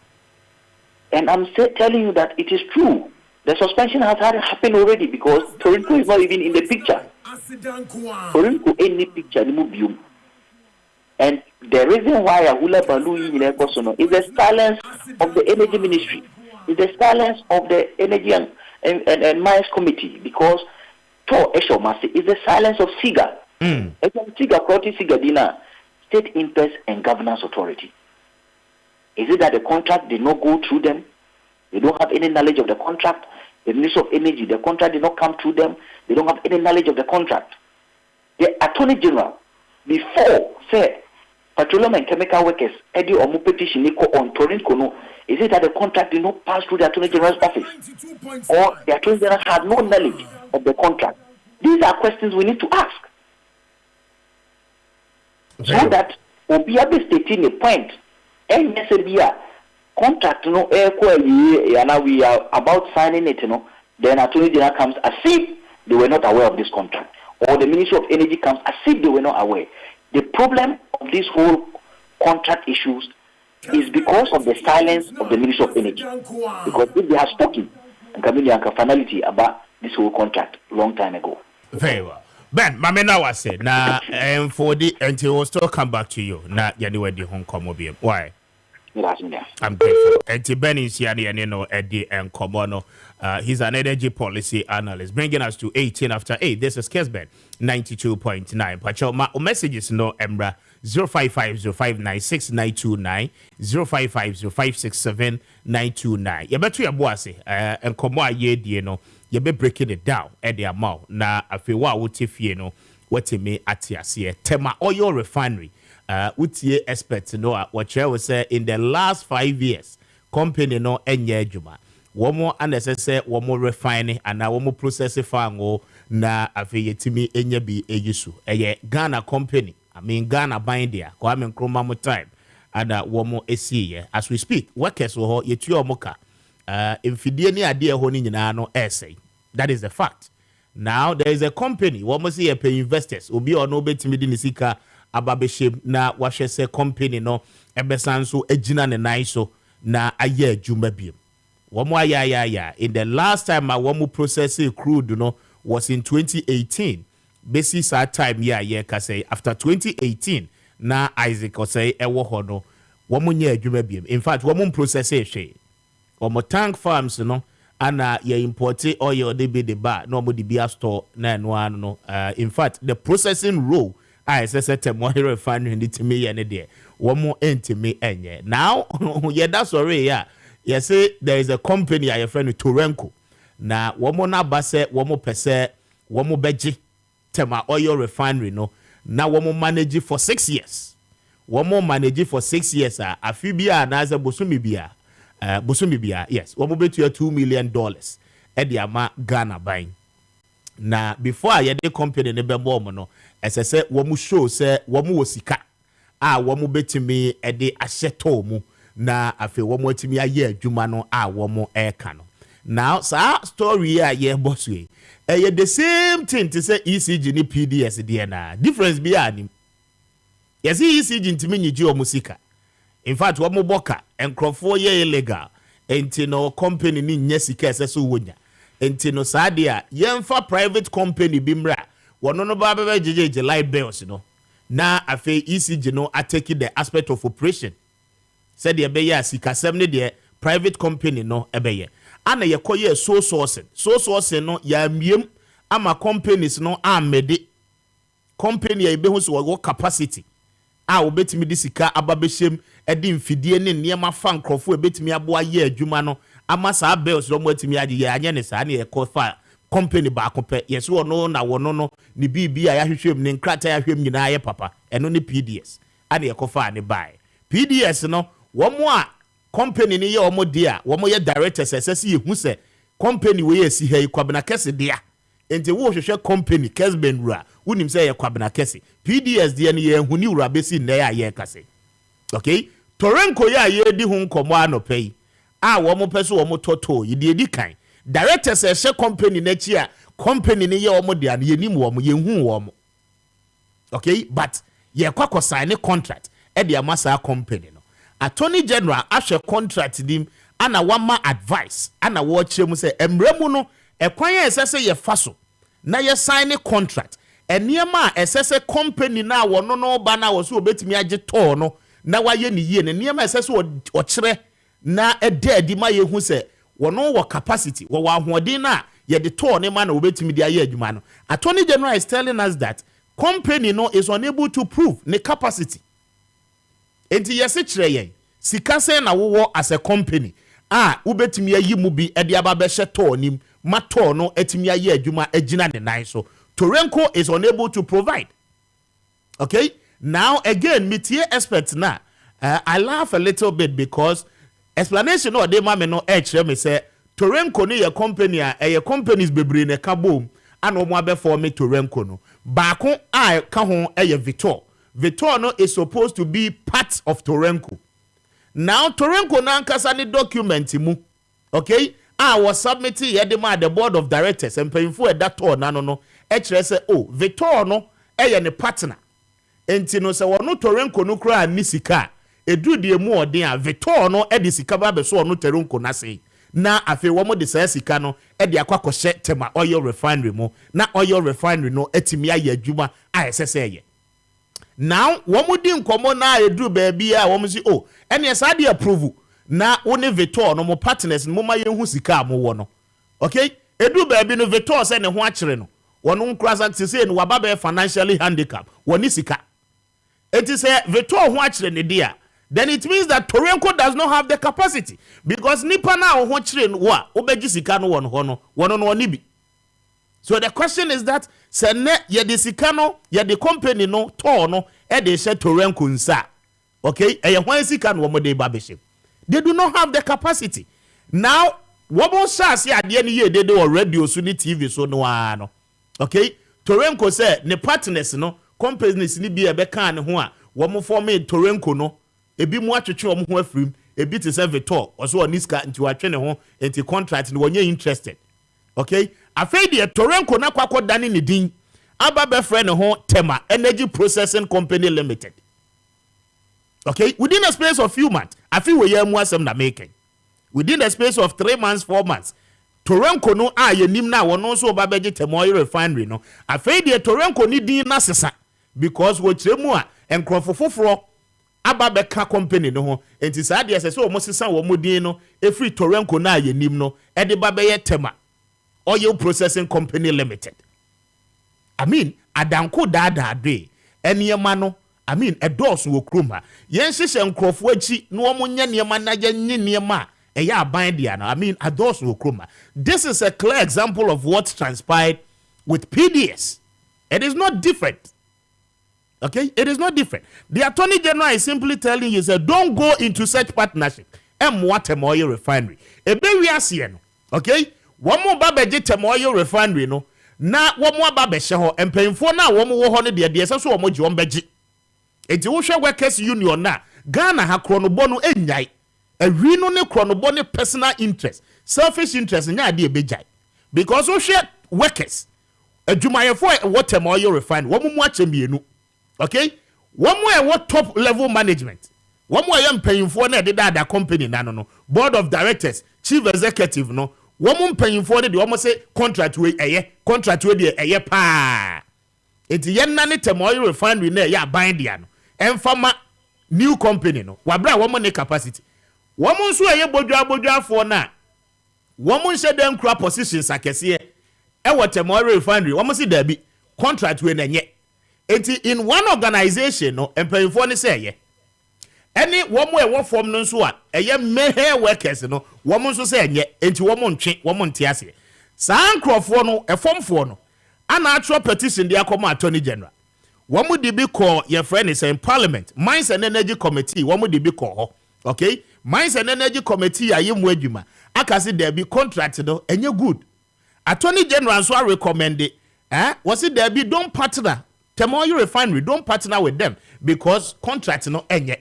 Speaker 2: And I'm telling you that it is true. The suspension has happened already because Torinco is not even in the picture. Torinco any picture, and the reason why Ahula Balu is the silence of the Energy Ministry, is the silence of the Energy and Mines Committee, because to Eshomasi is the silence of SIGA. SIGA Dina, State Interest and Governance Authority. Is it that the contract did not go through them? They don't have any knowledge of the contract. The Ministry of Energy, the contract did not come through them. They don't have any knowledge of the contract. The Attorney General, before, say, Petroleum and Chemical Workers, Eddie Omu petition on Torinco, no, is it that the contract did not pass through the Attorney General's office? Or the Attorney General had no knowledge of the contract? These are questions we need to ask. So that Obiabe stating a point, and yes, contract, no, and we are about signing it, then Attorney General comes as if they were not aware of this contract. Or the Ministry of Energy comes as if they were not aware. The problem of this whole contract issues is because of the silence of the Ministry of Energy. Because if they have spoken and coming finality about this whole contract long time ago.
Speaker 1: Very well. Ben, Mamena was said, now, and for the until we'll still come back to you. Now, anyway, the home come over. Why? I'm grateful. And Ben is here, Eddie and Komono. He's an energy policy analyst, bringing us to 18 after 8. This is Kessben 92.9. Pacho, my messages no Embra 0550596929 0550567929. You better your bossy and Komo ye no. You be breaking it down at the amount. Na afi wa wotifie no what me atiase tema oil refinery. Utie expert no what we say in the last 5 years company no enye adwuma wo mo anesese wo mo refine ana wo mo process fango na afi yetimi enye bi eyisu eye Ghana company I mean Ghana bindia Kwame Nkrumah time ada wo mo esiye as we speak workers wo yetu omoka infidie ni ade ho ni nyina no essay that is the fact. Now there is a company wo mo say pay investors obi ono betimi di nisika ababeshim na wahwese company no ebesan so agina ne nan so na aye adwuma biem womo aya in the last time womo process crude no was in 2018 basis that time ka say after 2018 na Isaac say ewo ho no womo nya adwuma biem in fact womo process hwe womo tank farms no ana ye import oil de be the bar no mo de bia store na no in fact the processing role I said one refinery need to me and there. One more me enye. Now, yeah, that's already yeah. You say there is a company I friend with Torenco. Now, one more na base, one more percent, one more beji. Tema oil refinery no. Now one more manage it for 6 years. One more manage it for 6 years. A few bia na za bosumi bia. Yes. One more bet you $2 million. Edi ama Ghana buying. Na before I had the company nebe more no. As I said, womu show say womu osika womu betimi ede ahyeto mu na afi womu etimi aye adwuma no womu eka no. Now sa story ye boss we the same thing to say ECG ni PDS de na difference be anim. Yes ECG ntimi nyiji omusika. In fact womu boka enkrofo ye illegal enti no company ni nya sika eseso wonya. Enti no sa dia yemfa private company bimra wono no ba be jeje light bills no na afi ECG no atake the aspect of operation said the be ya sikasem ne de private company no ebeye ana ye koye so sourcing no ya miem ama companies no amede company ya be hu so wo capacity obetimi di sika ababeshem edi mfidie ne niema fa nkrofo ebetimi aboa ye adwuma no ama sa bills no mo atimi age ye anye ne sa na ye kofa company ba kompe yes wono na wono no ni bibia ya hwehwem ne nkrata ya hwem nyina ye papa eno ne PDS ade ekofa ne bai PDS no womo a company ni ye womo dia womo ye directors esese ye hu se company we ye si hei kwabena kese dia enti wo hwehwe company Kessben ra wonim say ye kwabena kese PDS de ne ye huni wura besi nne ya ye kase okay Torenko ya ye di hu nkomo anopai a wo mo pese wo mo toto ye di kan directors e hye company na chi a company ne ye wo mo de an ye nim wo mo ye hu wo mo okay but ye kwakọ sign contract e de amasa company no attorney general ahwe contract dim ana wama advice ana wo kyeremu se emremu no ekwan ye sese ye faso na ye sign contract eniema esese company na wo no ba na wo so obetimi age to no na waye ni yie ne eniema esese o kyere na edi ma ye hu se wo no wo capacity wo ahoɔden na ye de to ne ma na obetimi de aye adwuma no attorney general is telling us that company no is unable to prove the capacity enti yesi kyerɛ yen sika se na wo as a company ubetimi ayi mu bi e de aba be hye to nim ma to no etimi aye adwuma agina ne nan so Torenko is unable to provide. Okay? Now again, metie expert na. I laugh a little bit because explanation no de ma me no me say Torenko ni ye company ye companies bebre ne kabom ana omo abefo me Torenko no. Baako ka ho ye Vitor. Vitor no is supposed to be part of Now Torenko na nkasa ni document mu. Okay? Was submitted ye de ma the board of directors and paying for that to na no. Say, oh, Vitor no, ne partner. Enti no se wono Torenko no kra ni sika. Edu de mu odin a Vitor no de sika ba be so no Torenko na sei. Na afi wo mo de sa sika no de akwakɔhye tema oil refinery mu. Na oil refinery no etimi aye adwuma a esese ye. Now, wo mo di nkomo na edu ba bia wo mo si oh, ene sa de approve. Na wo ne Vitor no mo partners mo ma ye hu sika mo wo no. Okay? Edu ba bi no Vitor se ne ho akere no. One uncross say no wababe financially handicapped. One isika. It is a Vitor who actually dear. Then it means that Torenko does not have the capacity because nipa na who train wa obeji sika no one nibi. So the question is that sene ye de sika no ye de company no to no e de she Torenko nsa. Okay? E ye hwan sika no mo de babeship. They do not have the capacity. Now, wobo sha se ade ne ye de radio so ni TV so no ano. Okay, Torenko say ne partners no companies ni bi ebeka ne ho a wo mo form Torenko no ebi mu atwetwe wo mo ho afrim ebi te say Vitor oso oniska nti watwe ne ho enti contract no wonye interested. Okay, afei de Torenko na kwakọ dane ne din aba be frɛ ne ho Tema Energy Processing Company Limited. Okay, within a space of few months afei we yam asem na making within the space of 3 months 4 months Torenko no ye nim na wono so ba beje Tema Oil Refinery no afei de Torenko ni din na sesa because wo kyeremu a enkrofo foforo aba beka company no ho enti saa de sese wo mo sesa wo mo din no efri Torenko na ye nim no e de ba be Tema Oil Processing Company Limited. I mean adanko dada de eniyema no I mean edos wo kroma yen hyehyɛ enkrofo achi no wo mo nya niyema na ye nye niyema I mean, adults will come. This is a clear example of what transpired with PDS. It is not different. Okay? It is not different. The Attorney General is simply telling you, say, don't go into such partnership. Tema Oil Refinery. Okay? One more babeji Tema Oil Refinery, no? Na one more babeshaho, and paying for now, one more honey, dear, so much one beji. It's Usha Workers Union na. Ghana ha chronobono enyai. A reno ne chronobone personal interest, selfish interest in idea bejai. Because we share workers. A Jumayafo what Tema Oil Refinery, one more champion. Okay? One more what top level management. One more young paying for the company, no. Board of directors, chief executive, no. One more paying for the almost say contract with a year pa. It's yen nani Tema Oil Refinery ne ya bindiano. And farmer new company, no. Wabra one more capacity. Woman so ye bodwa for na. Woman said them crop positions akese e what Tema Oil Refinery. Woman see there be contract we nenye. Enti in one organization no employee say ye. Any woman e work form no so a eye mehe workers no woman so say nye enti woman twe woman tiase. San crofo no e form for no. Ana actual petition dey come Attorney General. Woman dey be call your friend is in Parliament, Mines and Energy Committee. Woman dey be call. Okay? Mines and Energy Committee ayemu adwuma akase there be contract no enye good Attorney General so recommended was it there be don't partner Temoyo Refinery, don't partner with them because contract no enye.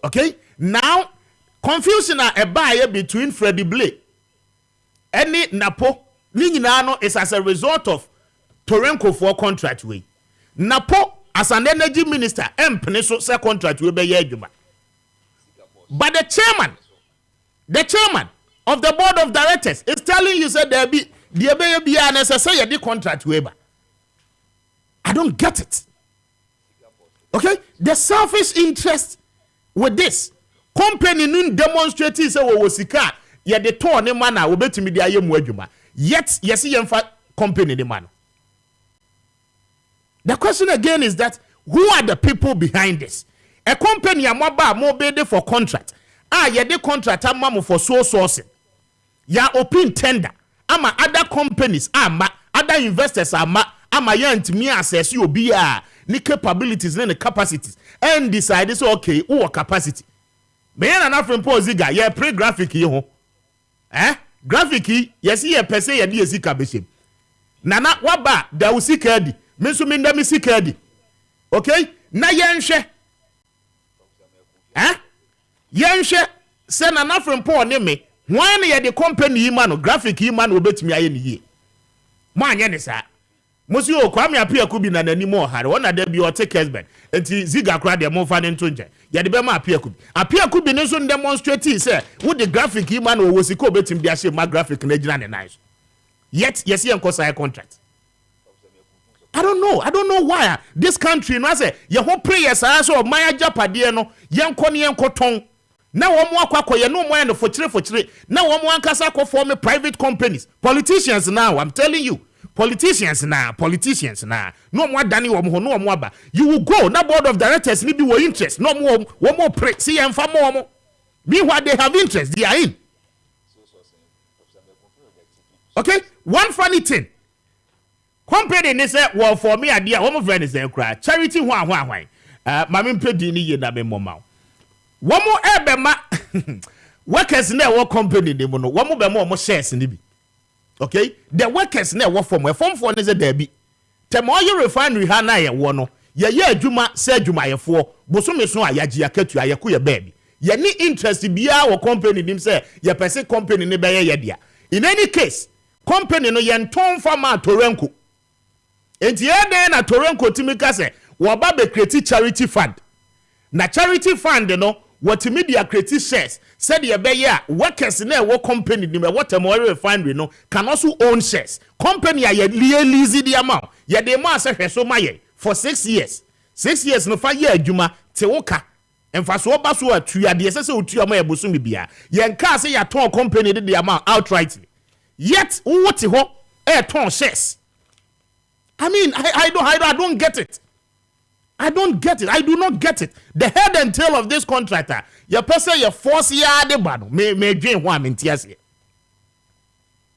Speaker 1: Okay? Now confusion a buyer between Freddie Blake any Napo Ninano is as a result of Torenko for contract way. Napo as an energy minister Peninsula say contract will be yejuma. But the chairman of the board of directors is telling you said there be unnecessary the contract waiver. I don't get it. Okay? The selfish interest with this company nun demonstrating say we sika ye the turn the man we betimi dia ye mu adwuma. Yet yes yemfa company the man. The question again is that who are the people behind this? A company amoba mo bid for contract. Ye the contract amamu for sole sourcing. Ya open tender. Ama other companies ama other investors ama ya ntimi access you be ni capabilities ni capacities and decide so okay who capacity. Me na from Poziga ye pre graphic yi ho. Graphic yi yes ye pese ye di esika beshem. Nana waba da usika di. Me so me ndami sika di. Okay? Na yenhwe. Yenhwe se na from Paul ne me. When you the company man graphic man obetimi aye ni ye. Mo anye ne sa. Monsieur Kwame Appiah Kubi na nani mo hare. Wona da bi o te Kessben. Enti ziga kra de mo fa ne nto nje. Ya de be ma Appiah Kubi. Appiah Kubi ne so demonstrate say with the graphic man o wosiko obetimi bi ahye ma graphic na gina ne nice. Yet yes ye enkosa contract. I don't know why this country no say ye ho prayers so of my japade no yenko ne yenkoton. Na womo akwakoye no mo ya no fochire na womo ankasa ko form private companies. Politicians now, I'm telling you. Politicians now no more dani womo no more aba. You will go na board of directors ni bi wo interest no more womo pray see emfa mo. Meanwhile they have interest, they are in. Okay, one funny thing. Company ni say well for me idea womo friend is there cry. Charity hwan. Mama mpedi ni ye na me moma. Womo ebema workers na wo company ni mo no womo be mo shares ni bi. Okay, the workers na wo form for ne say there bi. Temoyo refinery ha na ye wo no ye adwuma say adwuma ye fo bosome so ayaji akatu ayeko ye baby. Ye ni interest bia wo company nim say ye pese company ni be ye dia. In any case, company no ye nton fama Torenko. Enti ye den na Torenko timika say wo ba be create charity fund. Na charity fund no what media create shares said ye be ya workers na wo company ni me what Temoyo refinery no can also own shares. Company ye lease the amount. Ye dey ma say hweso maye for 6 years. 6 years no fa ye adwuma te woka. Emfa so ba so atua de se otua ma eboso mi bia. Ye nka say ya ton company the amount outrightly. Yet wo te ho ton shares. I mean I don't get it. I don't get it. I do not get it. The head and tail of this contractor, your person, your force, the bad, may drain one in tears.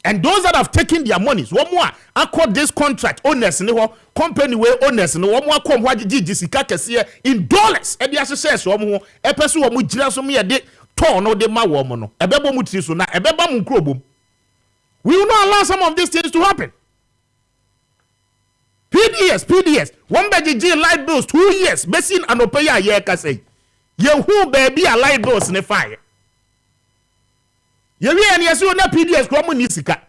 Speaker 1: And those that have taken their monies, one more, I call this contract owners, company way owners, and one more come what GGC in dollars. And the associates, one more, a person who would just me a day, torn or the ma woman, a bebo mutisuna, a beba mukrobum. We will not allow some of these things to happen. PDS. One baby light bills 2 years. Besin anopaya ye kase. Ye who baby a light bills ne fire. Ye we and yes you na PDS kromo ni sika.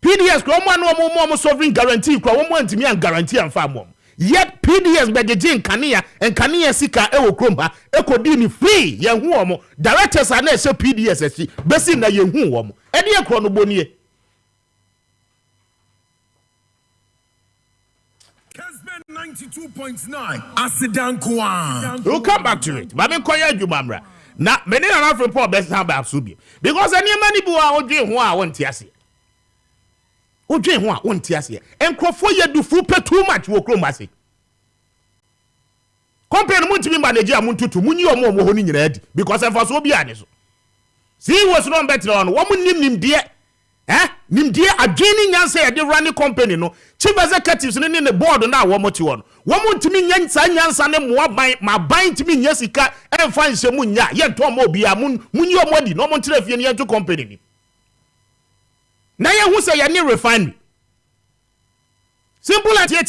Speaker 1: PDS kromo no mo sovereign guarantee kromo mo antimi an guarantee an fa mom. Yet PDS baby Kania and Kania sika e wo krom ha e kodi ni free ye hu omo. Directors are na say PDS esi besin na ye hu omo. E de e krono bonie.
Speaker 3: Kessben 92.9 Asidankwa.
Speaker 1: We'll come back to it. But I'm calling you, Mamra. Now, many are not from poor best have Subi. Because any money boy will drink one, I want Tiasi. Who drink one, Tiasi. And Crawford do food pay too much, will come massy. Compare Munti manager Muntu to Muni or more in your head because I was so be honest. See what's wrong better on woman named dear. Nim dear a draining answer at the running company no chief executives in the board now one more to one to me yan more by my bind to me yesika and find some munya yet to more be a moon your money no one to to company na ye hu say ye ne refinery simple and yet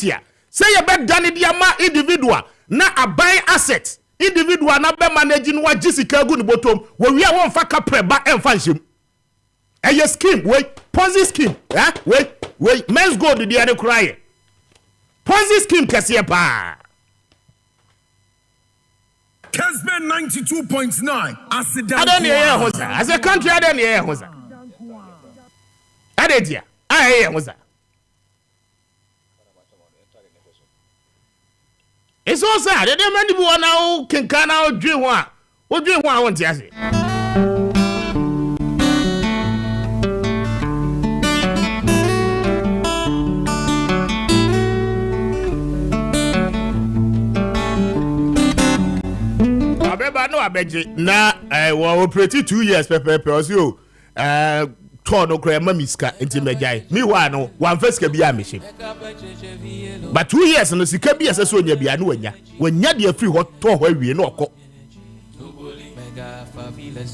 Speaker 1: say you bet done the ama individual na abai asset individual na be managing wa jisika gu ni botom wo wi a won fa kapreba emfa nhyem eye scheme wait Ponzi scheme wait men's gold the other cry Ponzi scheme kese pa
Speaker 3: Kessben 92.9 Asidan.
Speaker 1: I don't hear hoza as a country I don't hear hoza adedia I hear hoza. It's all sad. They didn't do one now. Can now dream one. What dream one? I want to say. I bet you. Now, I was pretty 2 years. Pepe, also, Tono Crema Miska, Intimate. Me one first can be a mission. But 2 years and the Sikabi as a soldier be a new one. When you're free, what tour where we know.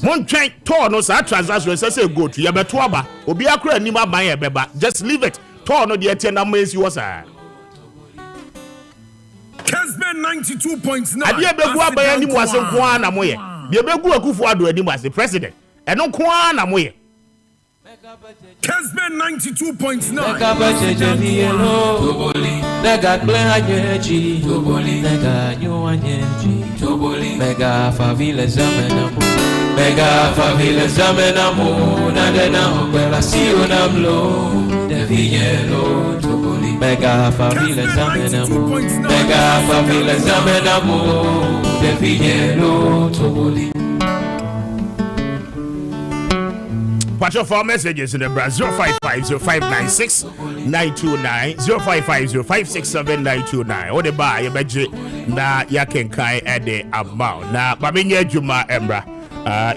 Speaker 1: One train tour no such transaction says go to Yabatuaba, or be a crane Nima Maya Beba. Just leave it. Tour no the attendant maze you was a
Speaker 3: Kessben 92.9.
Speaker 1: I dear Begua by any was a Kwana Moye. The Begua Kufuado and was the president. And no Kwana Moye.
Speaker 3: Kessben 92.9.
Speaker 4: Mega Glenhaji, Mega New Mega Favila Zamenamo, Mega Favila Zamenamo, Nadena, where I see you Namlo, the Villero, Toboli, Mega Favila Zamenamo, Mega Favila Zamenamo, the Villero, Toboli.
Speaker 1: Watch your phone messages in the Brazil 0550596 0550567 or the buy a budget na ya can kai at the amount na Babinya Juma Embra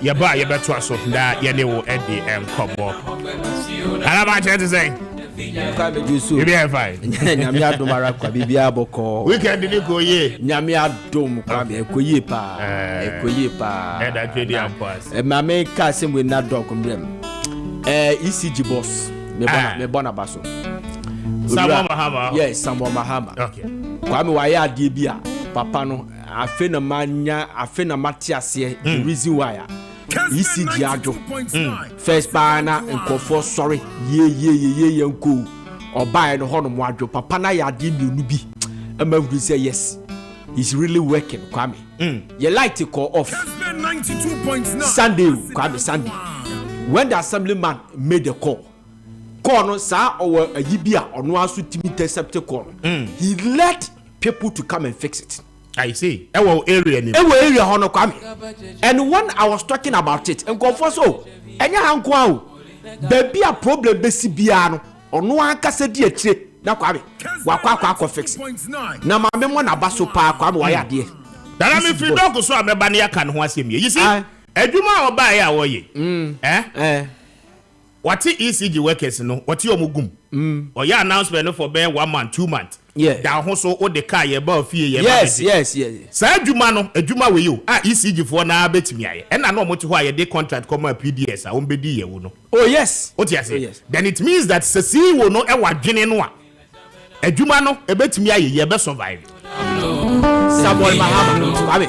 Speaker 1: ya buy a better so na ya new at the combo. I'm trying to say you be fine.
Speaker 5: Nyamia dom arakwa bibia boko.
Speaker 1: Weekend didn't go ye.
Speaker 5: Nyamia dom Kwame ekoye pa. Ekoye pa.
Speaker 1: And that really pass.
Speaker 5: Mame ka sem we na dom kombrem. ECG boss. Me bona baso.
Speaker 1: Samwa Mahama.
Speaker 5: Yes, Samwa Mahama.
Speaker 1: Okay.
Speaker 5: Kwame wa ya die bia papa no afe na manya afe na matiase the reason why ECG ado. First pa na nkofo sorry ye nko obai no hono mo adwo papa na ya de mienu bi ama who say yes he's really working Kwame. You like to call off Sunday Kwame Sunday when the assemblyman made the call no sa or a yibia or no asu timi intercept call he let people to come and fix it.
Speaker 1: I see. Ewo area
Speaker 5: hono Kwame. And when I was talking about it and confess enya hankwa o baby a problem besi bia no ono anka se di atire na Kwame wakwa fix na ma me mo na baso pa Kwame wa ya de
Speaker 1: dara me free dog so ameba na yaka no ho asem ye you see adwuma oba ya wo ye what ECG workers no what you omugum or your announcement for bear 1 month 2 months da ho so o de car ye ba fie ye
Speaker 5: yes
Speaker 1: sa adwuma no adwuma we you ECG for na betimi aye e na no mo ti ho aye de contract come PDS a on be di ye wo no
Speaker 5: oh yes
Speaker 1: what you say then it means that sesi wo no e wadwene no a adwuma no e betimi aye ye be survive
Speaker 5: Samuel Mahama Kwame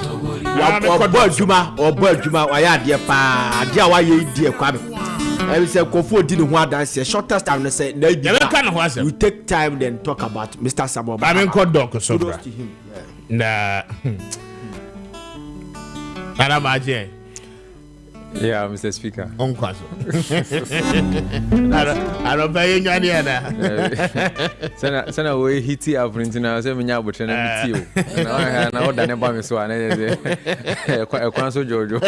Speaker 5: obo adwuma wa ya de pa ade a wa ye die Kwame I say Kofo did one dance shortest time say na you take time then talk about Mr. Samuel Mahama.
Speaker 1: I mean called Doc so bra na ana Maakye.
Speaker 6: Yeah, Mr. Speaker.
Speaker 1: Onkwaso. I don't pay you any other.
Speaker 6: Sana we hiti aprinti na se menya abotre na miti o. Na order ne ba me so ana e kwan so jojo.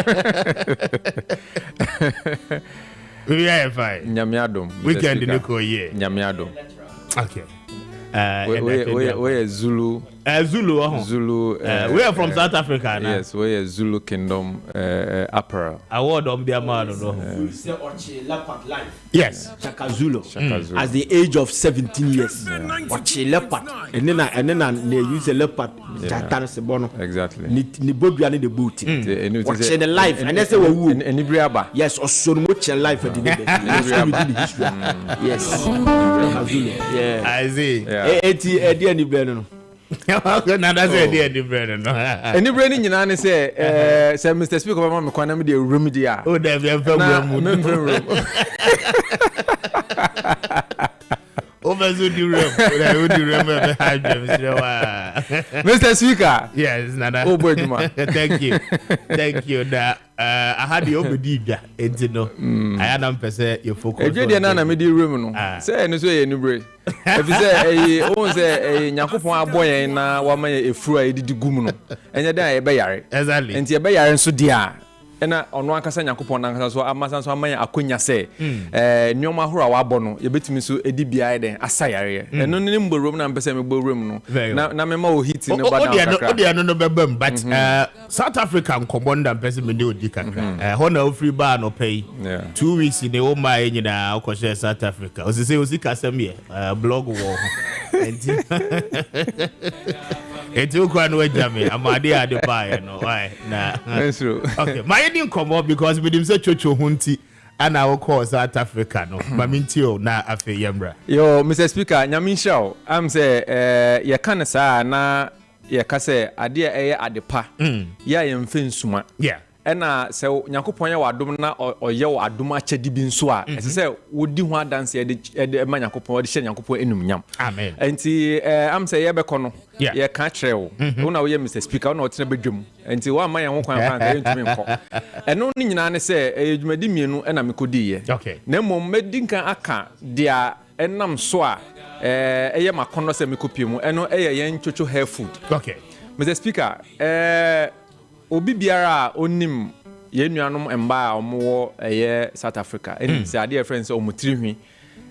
Speaker 1: We are fine.
Speaker 6: Nyamiadom.
Speaker 1: Weekend in the ko ye.
Speaker 6: Nyamiadom.
Speaker 1: Okay.
Speaker 6: We Zulu
Speaker 1: Zulu.
Speaker 6: Zulu.
Speaker 1: We are from South Africa now.
Speaker 6: Yes, we are Zulu Kingdom apparel.
Speaker 1: Award on the man. Yes.
Speaker 5: Shaka Zulu. At the age of 17 years. Watch a leopard. And then they use a leopard.
Speaker 6: Exactly.
Speaker 5: Ni bobi ani the boot. Watch the life. And that's what we
Speaker 6: Enibriaba.
Speaker 5: yes, also watch a life at the history. Yes. Shaka Zulu. Yeah.
Speaker 1: I see.
Speaker 5: Eddie and the Brennan.
Speaker 1: Now that's the idea, the brother.
Speaker 6: Any brain in an say, Mr. Speaker, of my economy, the room, dear.
Speaker 1: Oh, they have over the room. I would remember
Speaker 6: Mr. Speaker.
Speaker 1: Yes, Nana.
Speaker 6: Oh, boy,
Speaker 1: thank you. Thank you. That I had the obedida. It's no. I had percent your focus.
Speaker 6: A good nana made the room. Say, no, say, any break. If you say, oh, say, a Yakupon boy and one may a fru, did gumuno. And you're there, a bayar. Exactly. And your bayar and so dear. Ena ono akasa Yakupon anka so amasa so amanya akonya se nyoma horo wa bono ye betimi so edi bia den asayare eno ne mborom na mpese me borom no na me ma o hit ne ba na kakra
Speaker 1: odi ano no bebam but South African commander mpese me de odi kakra hona ofri ba no pay 2 weeks in the o ma nyina akoshe South Africa o se kasem ye blog wo enti ukwa no ajame amade ade pa no why na
Speaker 6: that's true.
Speaker 1: Okay, my didn't come up because we didn't say chocho hunti and our cause South Africa no mamintio na afe yembra
Speaker 6: yo Mr. Speaker nyaminshaw am say ye kan sa na ye ka say ade eye adepa ya ye mfe nsuma
Speaker 1: yeah
Speaker 6: ena se Nyankopon ya wadom na oye wadom akyedi bi nso a ese se wodi ho adanse e ma Nyankopon wodi hye Nyankopon enumnyam
Speaker 1: amen
Speaker 6: enti am say ye beko no ye ka kyerɛ wo na wo ye Mr. Speaker wo na otena bedwam enti wa ma ye ho kwan kwan ka yentumi nkɔ eno ni nyina ne se edwumadi mienu ena mekodi ye na mom medinkan aka dia enam so a eye makono se mekopie mu eno eye yen chocho hair food
Speaker 1: okay
Speaker 6: Mr. Speaker obi biara onim ye nuanom emba omo eye South Africa enim se ade friends omo tirihwi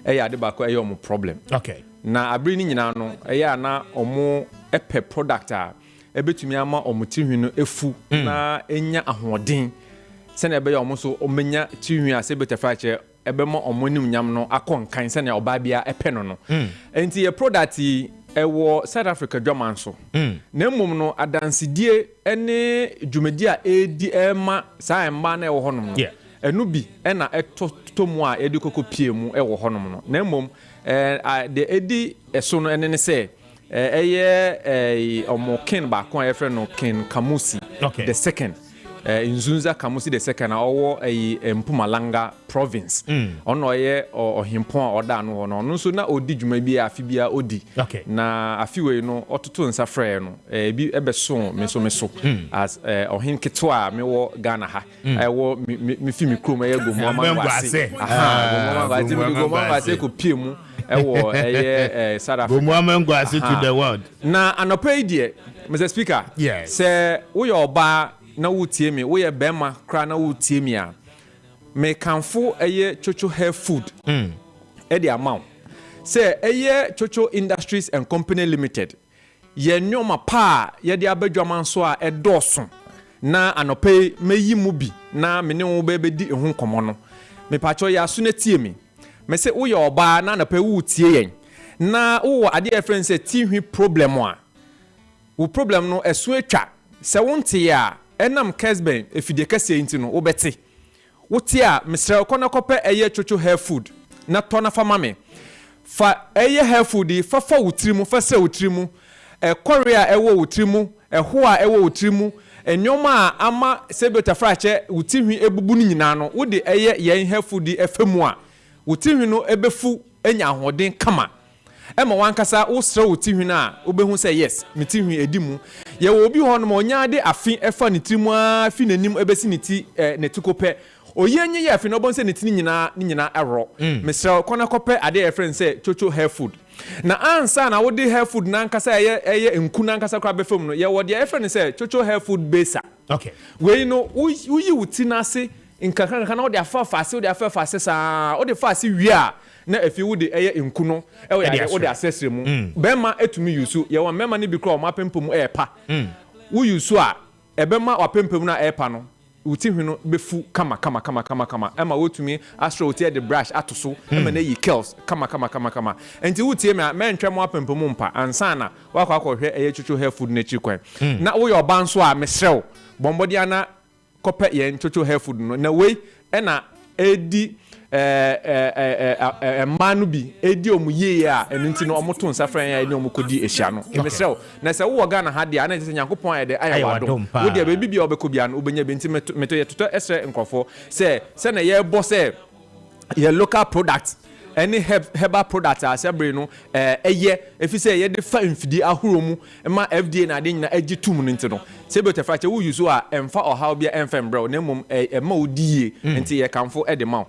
Speaker 6: eye ade bako eye omo problem
Speaker 1: okay
Speaker 6: na abiri ni nyina no eye ana omo epe product a ebetumi ama omo tirihwi no efu na enya ahoden se na ebe ya omo so omenya tirihwi a se betefa che ebe mo omo nim nyam no akonkan se na oba bia epe no no enti ye product ewo South Africa dwaman so na mmom no adansidie ene dwumadi a edi ema saa emba na ewo honom no enu bi ena etotomu a edi kokopie mu ewo honom no na mmom de edi eso no ene ne se eye omo ken ba kon efre no ken Kamusi the second Nzunza Kamusi the second owo Mpumalanga province ono ye ohimpo a oda no no nso na odi dwuma bi afi bia odi na afiwe no ototo nsa frɛ no bi ebeso meso as ohin ketwa mewo Ghana ha ewo me fi me krom ye gomo amangwase gomo amangwase ko pie mu ewo South Africa
Speaker 1: gomo amangwase to the world
Speaker 6: na anopai die Mr. Speaker say we oba na wutie me wo ye bema kra na wutie me a me kanfo eye chocho hair food e de amount say eye chocho industries and company limited ye nyoma pa ye de abadwaman so a edoso na anope meyi mu bi na me ne wo be di ehun komo no me pacho ya so na tie me say wo ye oba na anope wutie yen na wo ade e friend say tinhwi problem a wo problem no esu etwa se wonte ya enam Kessben efide kase nti no wobete wote a Mr. Okonokope eye chocho hair food na tona fama me fa eye hair food fa wutirimu fa se wutirimu korea ewo wutirimu ho a ewo wutirimu enyoma ama sebeta frache wutinhwi ebubu ni nyina no wode eye yen hair food efemu a wutinhwi no ebefu enya ahoden kama ema wankasa wo sra wutinhwi na obehu say yes mitinhwi edimu ye wo obi ho no onya de afi efa ne tirimu afi nanim ebesi ne ti ne tikope oyenye ye afi no bon se ne ti nyina ero Mr. Konakope ade e friend say chocho hair food na ansa na wo de hair food na nkasa eye enku na nkasa kwa befom no ye wo de e friend say chocho hair food besa
Speaker 1: okay
Speaker 6: we no uyi wuti na se nkaka na ode afa fase saa ode fase wi a na efi wo de eye nku no e wo ya ode accessory mu bema etumi yusu ye wo mema ne bi kro o mapempom e pa wo yusu a ebema wapempom na e pa no uti hwino befu kama ema wotumi astro uti the brush atoso ema na yi kills kama enti uti me mentwe mo apempom mpa ansana wakwa akohwe eye chuchu hair food na chi kwan na wo yo banso a mesrew bombodi ana kope ye chuchu hair food no na wei ena edi manu bi edi omuye a enu nti no omoto nsafran ya ni omukodi ehia no emesrew na se wo Ghana ha dia na je Nyankopon ayede ayawado wo dia be bibia obekobia no obenya benti meto ye toto esre nkofo se na ye bo se ye local product any herbal product asebre no eye efise ye de fa mfidi ahoro mu ma FDA na de nyina agitum no nti no se be tefrache wo use a emfa ohaw bia emfem bro na mum ma odie nti ye kanfo e de ma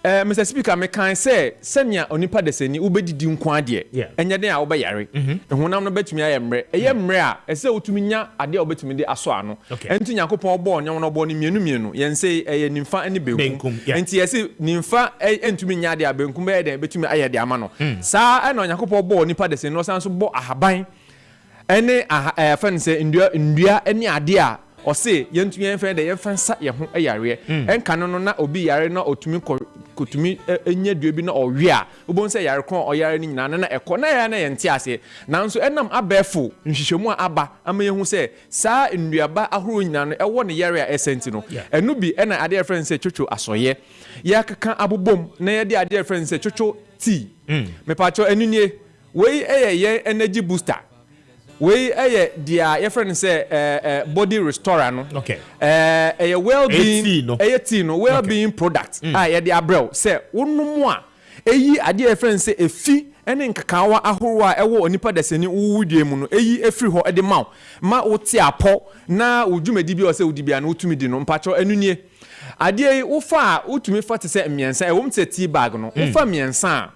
Speaker 6: Mr Speaker me kan se senia onipa de seni ubedidi nko ade enye den a wo be yare ehunam no betumi ayemre eye mre a ese otumi nya ade a obetumi de aso ano enti Nyankopon bo onye no bo ni mienu yense eye nimfa ani benkum enti yesi nimfa entumi nya ade a benkum be betumi ayede ama no saa ena Nyankopon bo nipa de seni no san so bo ahaban ene fanse ndua ene ade a ose yentumi enfa de yenfansa ye ho ayare enka no na obi yare na otumi kotumi enye dua bi na owe a obonse yare kon oyare ni nyina na ekọ na ya na yente ase nanso enam abefo nhwehwemu aba ama yehu se saa nduaba ahoro nyina no ewo ne yare a esenti no enu bi ena ade friend chocho asoye ya kaka abobom na ya de ade friend chocho tea me pacho enunie wei ye energy booster we dia your friend say body restorer no well-being tea no well-being product ye dia brew say wonum a eyi ade your friend say efi ene nkakawa ahoro a ewo onipa deseni wuwudie mu no eyi efri ho ede ma wote apo na odwumadi bi o say odibia no utumi di no mpacho enunie ade yi wofa utumi fa te say miensa ewom te tea bag no wofa miensa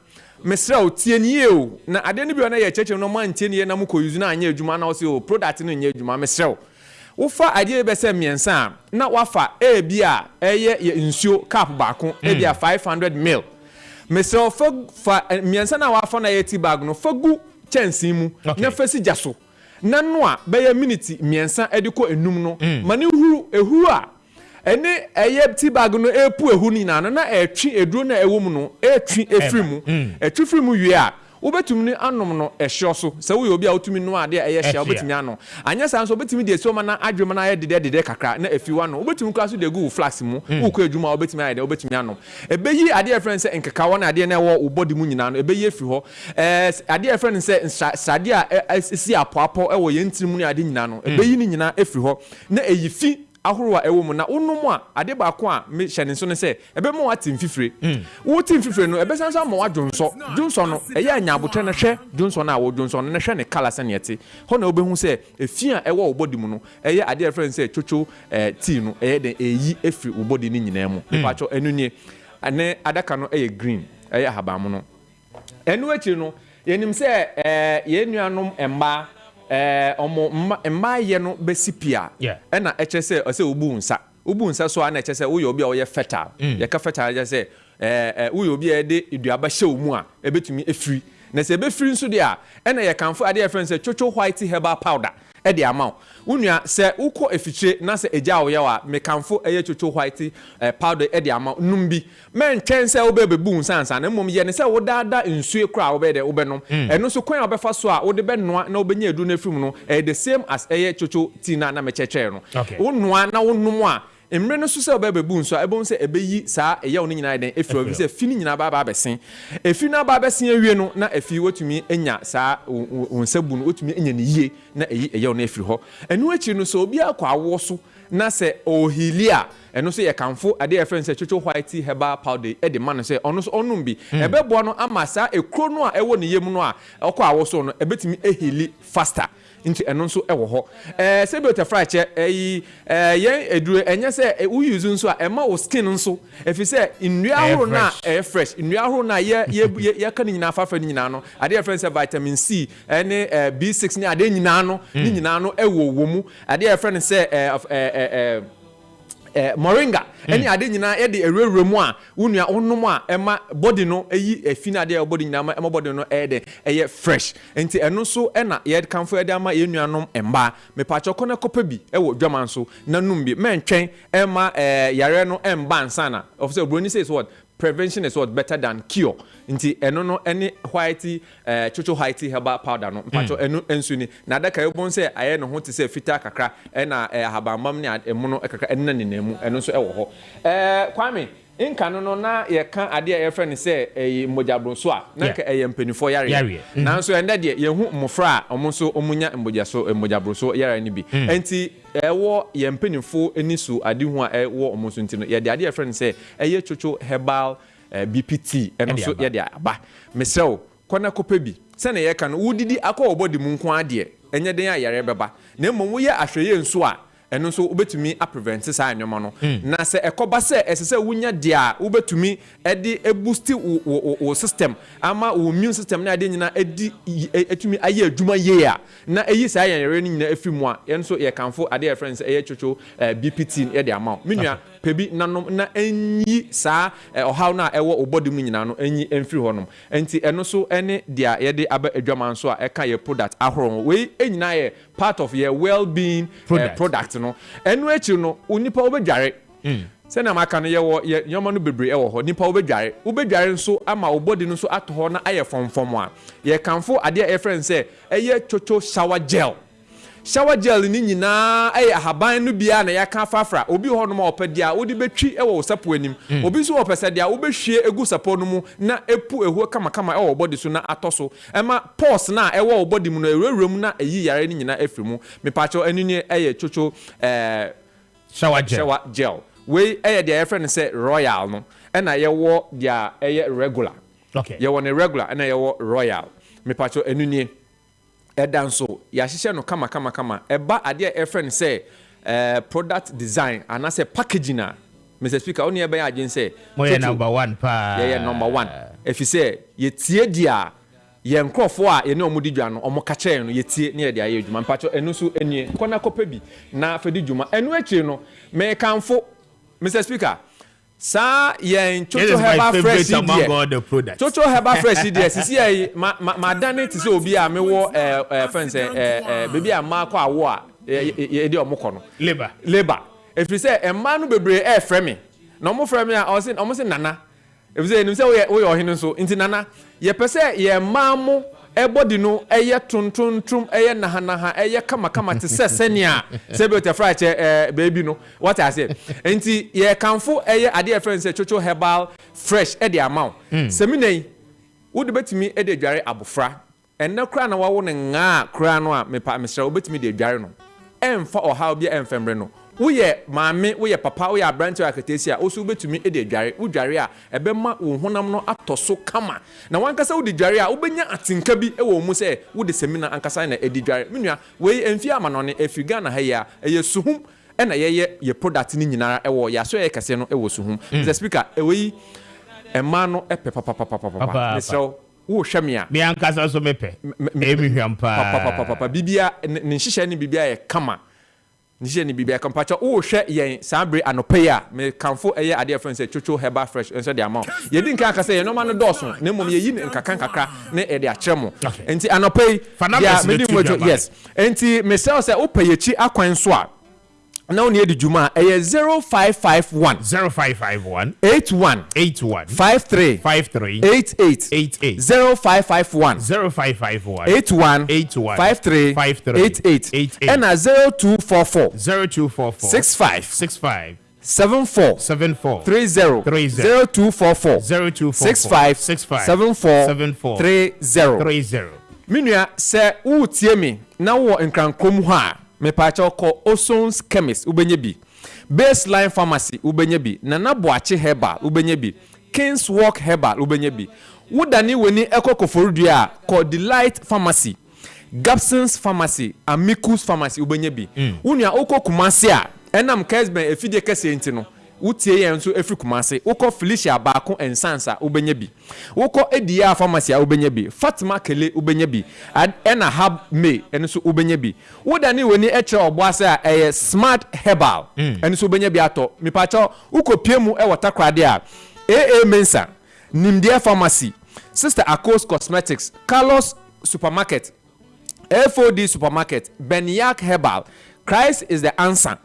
Speaker 6: mesra otie nie o na ade ne bi ona ye cheche no man tie nie na mu ko yuzu na anya adwuma na o se o product no nya adwuma mesra wo fa ade be se miensa na wafa e bi a eye nsuo cup baako e bi a 500 ml mesra fa miensa na wafa na ye tea bag no fagu chensi mu na fasi jaso na no a be ye minute miensa e de ko enum no mane ehu a ene eye tea bag no epu ehu ni na na etwi eduro na ewom no etwi efrimu etwi frimu wie a wobetumi ni anom no ehyo so se wo obi a wotumi no ade eye hia wobetumi ano anya san so wobetumi de so ma na adwema na ye dede kakra na efiwa no wobetumi kwa so de gu flask mu ukọ adwuma wobetumi ayede wobetumi ano ebeyi ade friend se nkeka wo na ade na wo body mu nyina no ebeyi efri ho ade friend se sade a si apoapo ewo ye ntirimu ni ade nyina no ebeyi ni nyina efri ho na eyifi ahoro a ewo mu na wonum a ade ba ko a me hye ne so ne se ebe mo atim fifire wo tim fifire no ebe sansa mo adwonso no eye anya abotre na hwe dwonso na wo dwonso no ne hwe ne kala se ne yete ho na obehu se efi a ewo obodi mu no eye ade friend se chocho tea no eye den eyi efri obodi ni nyina mu pacho enunie ane adaka no eye green eye habamu no enu echi no yenim se ye nuanom emba mma ye no besipia na eche se ubu nsa so na eche se wo obi a wo ye fertile ye ka fertile je se wo obi a de eduaba hye omu a ebetumi efiri na se ebefiri nso de a na ye kanfo ade ye friend se chocho white herbal powder e de amount unua se uko efichire na se eja wo ye wa me kanfo eye chocho white powder e de amount numbi men twen se wo be bu nsansa na mom ye ne se wo dada nsue kra wo be de wo be no eno so kwan wo be fa so a wo de be noa na wo benya edu na firim no the same as eye chocho tina na me cheche no wo noa na wo num a emre no so se oba bebu nso ebon se ebeyi saa eya wo nyina den efiri obi se fini nyina ba besen efi na ba besen awie no na efi wotumi enya saa onsabu no wotumi enya ne yie na eya wo na efiri ho enu achi no so obi akwa awo so na se ohilia eno so ye kanfo ade efren se chocho white herbal powder e de man se ono so onum bi ebebo no ama saa ekro no a ewo ne yem no a okwa awo so no ebetimi ehili faster into eno so ewo ho se be otafrache yen edure enye se u use nso a ema o skin nso efi se nnua ahoro na fresh nnua ahoro na ye ka nyina afafa nyina no ade efren se vitamin C ene B6 ni ade nyina no ni nyina no ewo wo mu ade efren se moringa any ade nyina e de ewuremu a wonua onom a ema body no eyi efina ade body nyina ma ema body no e de eye fresh enti eno so e na ye kanfo e de ama ye nuanom emba me pa chokona kopa bi e wo dwaman so nanum bi mentwen ema yare no emba ansana of say broni says what prevention is what better than cure nti eno no any white chocho white herbal powder no mpacho eno ensu ni na daka yebon say aye no ho te say fita kakra na habamam ni emu no kakra enna ninamu eno so ewo ho Kwame inka no na ye kan ade ye friend say mbojabro so a na ka mpanifo yare na so enda de ye hu mofra omo so omunya mbojabro so yare ni bi enti ewo ye mpanifo eni so ade hu a ewo omo so ntino ye de ade ye friend say eye chocho herbal BPT eno so ye de aba mesel kona kopa bi se na ye kan wudidi akọ obodi mu nko ade enye den ayare beba na mmom ye ahweye nso a eno so ubetumi a prevent sa anwoma no na se ekoba se esese wunya dia ubetumi edi boost wo system ama wo immune system na ade nyina edi etumi aye adwuma ye a na eyi sa yare ni nyina afimu a enso ye kanfo ade your friends eye chocho BPT e de ama menua pebi nanom na enyi sa ohaw na ewo obodi mu nyina no enyi emfiri honom enti eno so ene dia ye de aba adwama nso a eka ye product ahoro we enyina ye part of your well-being product no enu echi no unipa obedware se na maka no ye nyoma no bebre ewo ho nipa obedware nso ama obodi no so ato ho na aye fomfom a ye kanfo ade e friend say eye chocho shower gel ni nyina ahaban no bia na yaka fafra obi ho no ma opedia wodi betwi ewo sapo anim obi so opese dia wo behwie egu sapo no mu na epu ehu kama ewo body so na atoso ema pulse na ewo body mu no ewuram na eyi yare ni nyina efrimu me pacho anini chocho shower gel we dia friend say royal no na yewo dia regular
Speaker 1: okay
Speaker 6: yewo ne regular na yewo royal me pacho anini edanso ya hihye no kama eba ade e friend say product design and say packaging na Mr. Speaker oni e ban agin say
Speaker 1: moye number 1 pa
Speaker 6: yeah number 1 if you say ye tie dia ye nkrofo a ye ne omudi dwa no omo ka che no ye tie ne ye dia ye adwuma mpacho enu so enie kona kopa bi na fedi dwuma enu achi no me kanfo Mr. Speaker sa yen chocho heba fresh idea chocho heba fresh idea sisi ai ma dane ti se obi a mewo friends baby a ma kwa awo a ye de omoko no labor if you say emma no bebre frame na omo frame a omo se nana if you say nim se we ohinu so nti nana ye pese ye mamu body no eye tuntuntum eye nahanaha eye kama te sesenia se be te frache baby no what I say enti ye kanfo eye ade friends say chocho herbal fresh e de amount seminei would betimi e de dware abofra enne kra na wawo ne nga kra no a mepa mesra wo betimi de dware no emfa ohaw bia emfembre no woye maame woye papa woye abranche akatesi a osu betumi e de dware wo dware a ebema wo honam no atoso kama na wankasa wo de dware a wobenya atinka bi e wo mu se wo de semina ankasa na e de dware menua we emfi amanone efiga na ha ya eye suhum e na ye product ni nyinara e wo ya so ye kase no e wo suhum the speaker e we ema no e papa so wo hwamia
Speaker 1: me ankasa so mepe e mi hwampa
Speaker 6: papa bibia ne hihye ne bibia ye kama nije ni bibia kampacha wo hwe yen sabre anopeya me kanfo eye ade friend say chocho herbal fresh enso de amount ye din kan akase ye no man doso na mom ye yi nkaka na e de akyeremo enti anopey ya me di mojo yes enti me say wo payechi akwan so a na oni edi juma eye 0551 81 53 88 0551 81 53 88 and 0244 65 74 30 0244 65 74 30 minua se wo tie me na wo nkrankom ho a me pacha ko Oson's Chemist ubenye bi Baseline Pharmacy ubenye bi Nana Boache Herbal ubenye bi King's Walk Herbal ubenye bi wudani weni ekokofurudua ko Delight Pharmacy Gabson's Pharmacy Amicus Pharmacy ubenye bi unia oko Kumasi a enam Kessben efide kese enti no wotie yɛn nso efiri Kumase wokɔ Felicia baako ensansa wobenya bi wokɔ Edia pharmacy a wobenya bi Fatima Kele wobenya bi ɛna Hab May ɛno so wobenya bi wodane woni ɛkyerɛ ɔboase a ɛyɛ Smart Herbal ɛno so wobenya bi atɔ mipacho wokɔ piemu ɛwɔ Takrade a AA Mensa Nimdeɛ Pharmacy Sister Akos Cosmetics Carlos Supermarket FOD Supermarket Benyak Herbal Christ is the answer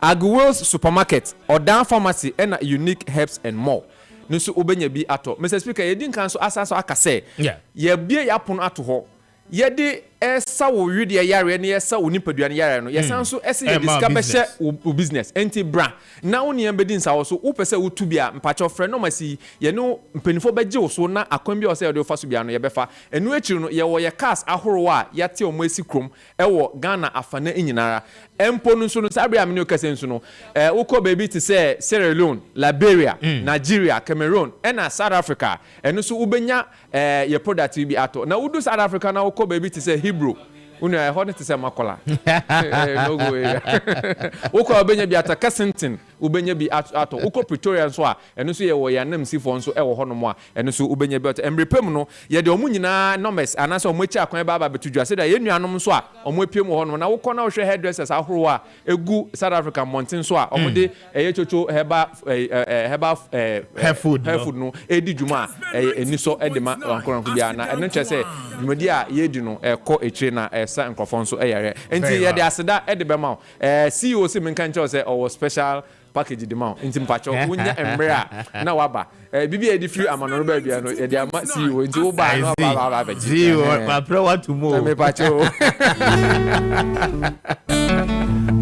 Speaker 6: Agwills Supermarket Odan Pharmacy and Unique Herbs and more nusu obenya bi ato Mr. Speaker yedin kan so asaso aka say ye bie yapon ato ho yede esa wo wide yare ne esa wo nipadua ne yare no yesan so ese ye discover wo business enti bra na wo ne ambedin sa wo so wo pese wo tu bia mpacho frɛ no masi ye no mpanifo beje wo so na akwan bi o se ye de fa so bia no ye befa enu akiri no ye wo ye cars ahoro a yate o mo esi krom ewo Ghana afana enyinara empo no so no sabria me ne okase nso no wo ko baby to say Sierra Leone Liberia Nigeria Cameroon and South Africa enu so ubenya ye product bi ato na wudu South Africa na wo ko baby to say Hebrew una honest to say makola no go uko obenya bi ata Kessben ubenya bi ato uko Pretoria nso a eno so ye wo ya nam sifo nso e wo hono a eno so ubenya bi ato emrepem no ye de omu nyina numbers anasa omu echi akwan ba betudwa se da ye nuanom nso a omu epiem wo hono na uko na wo hwe hairdressers ahoro a egu South Africa mountain so a omu de eye chocho heba hair food no edi djuma eni so edema ankoranko bia na eno che se djumadi a ye di no ekọ echire na sa nkrofon so eyare enti ye de aseda ede be ma CEO se menka nche se o special package de ma enti mpacho wonya emre a na waba bibi e di free amanoro ba bia no ye de ama CEO enti wo ba no ba ba
Speaker 1: CEO ma pro what to move
Speaker 6: me pacho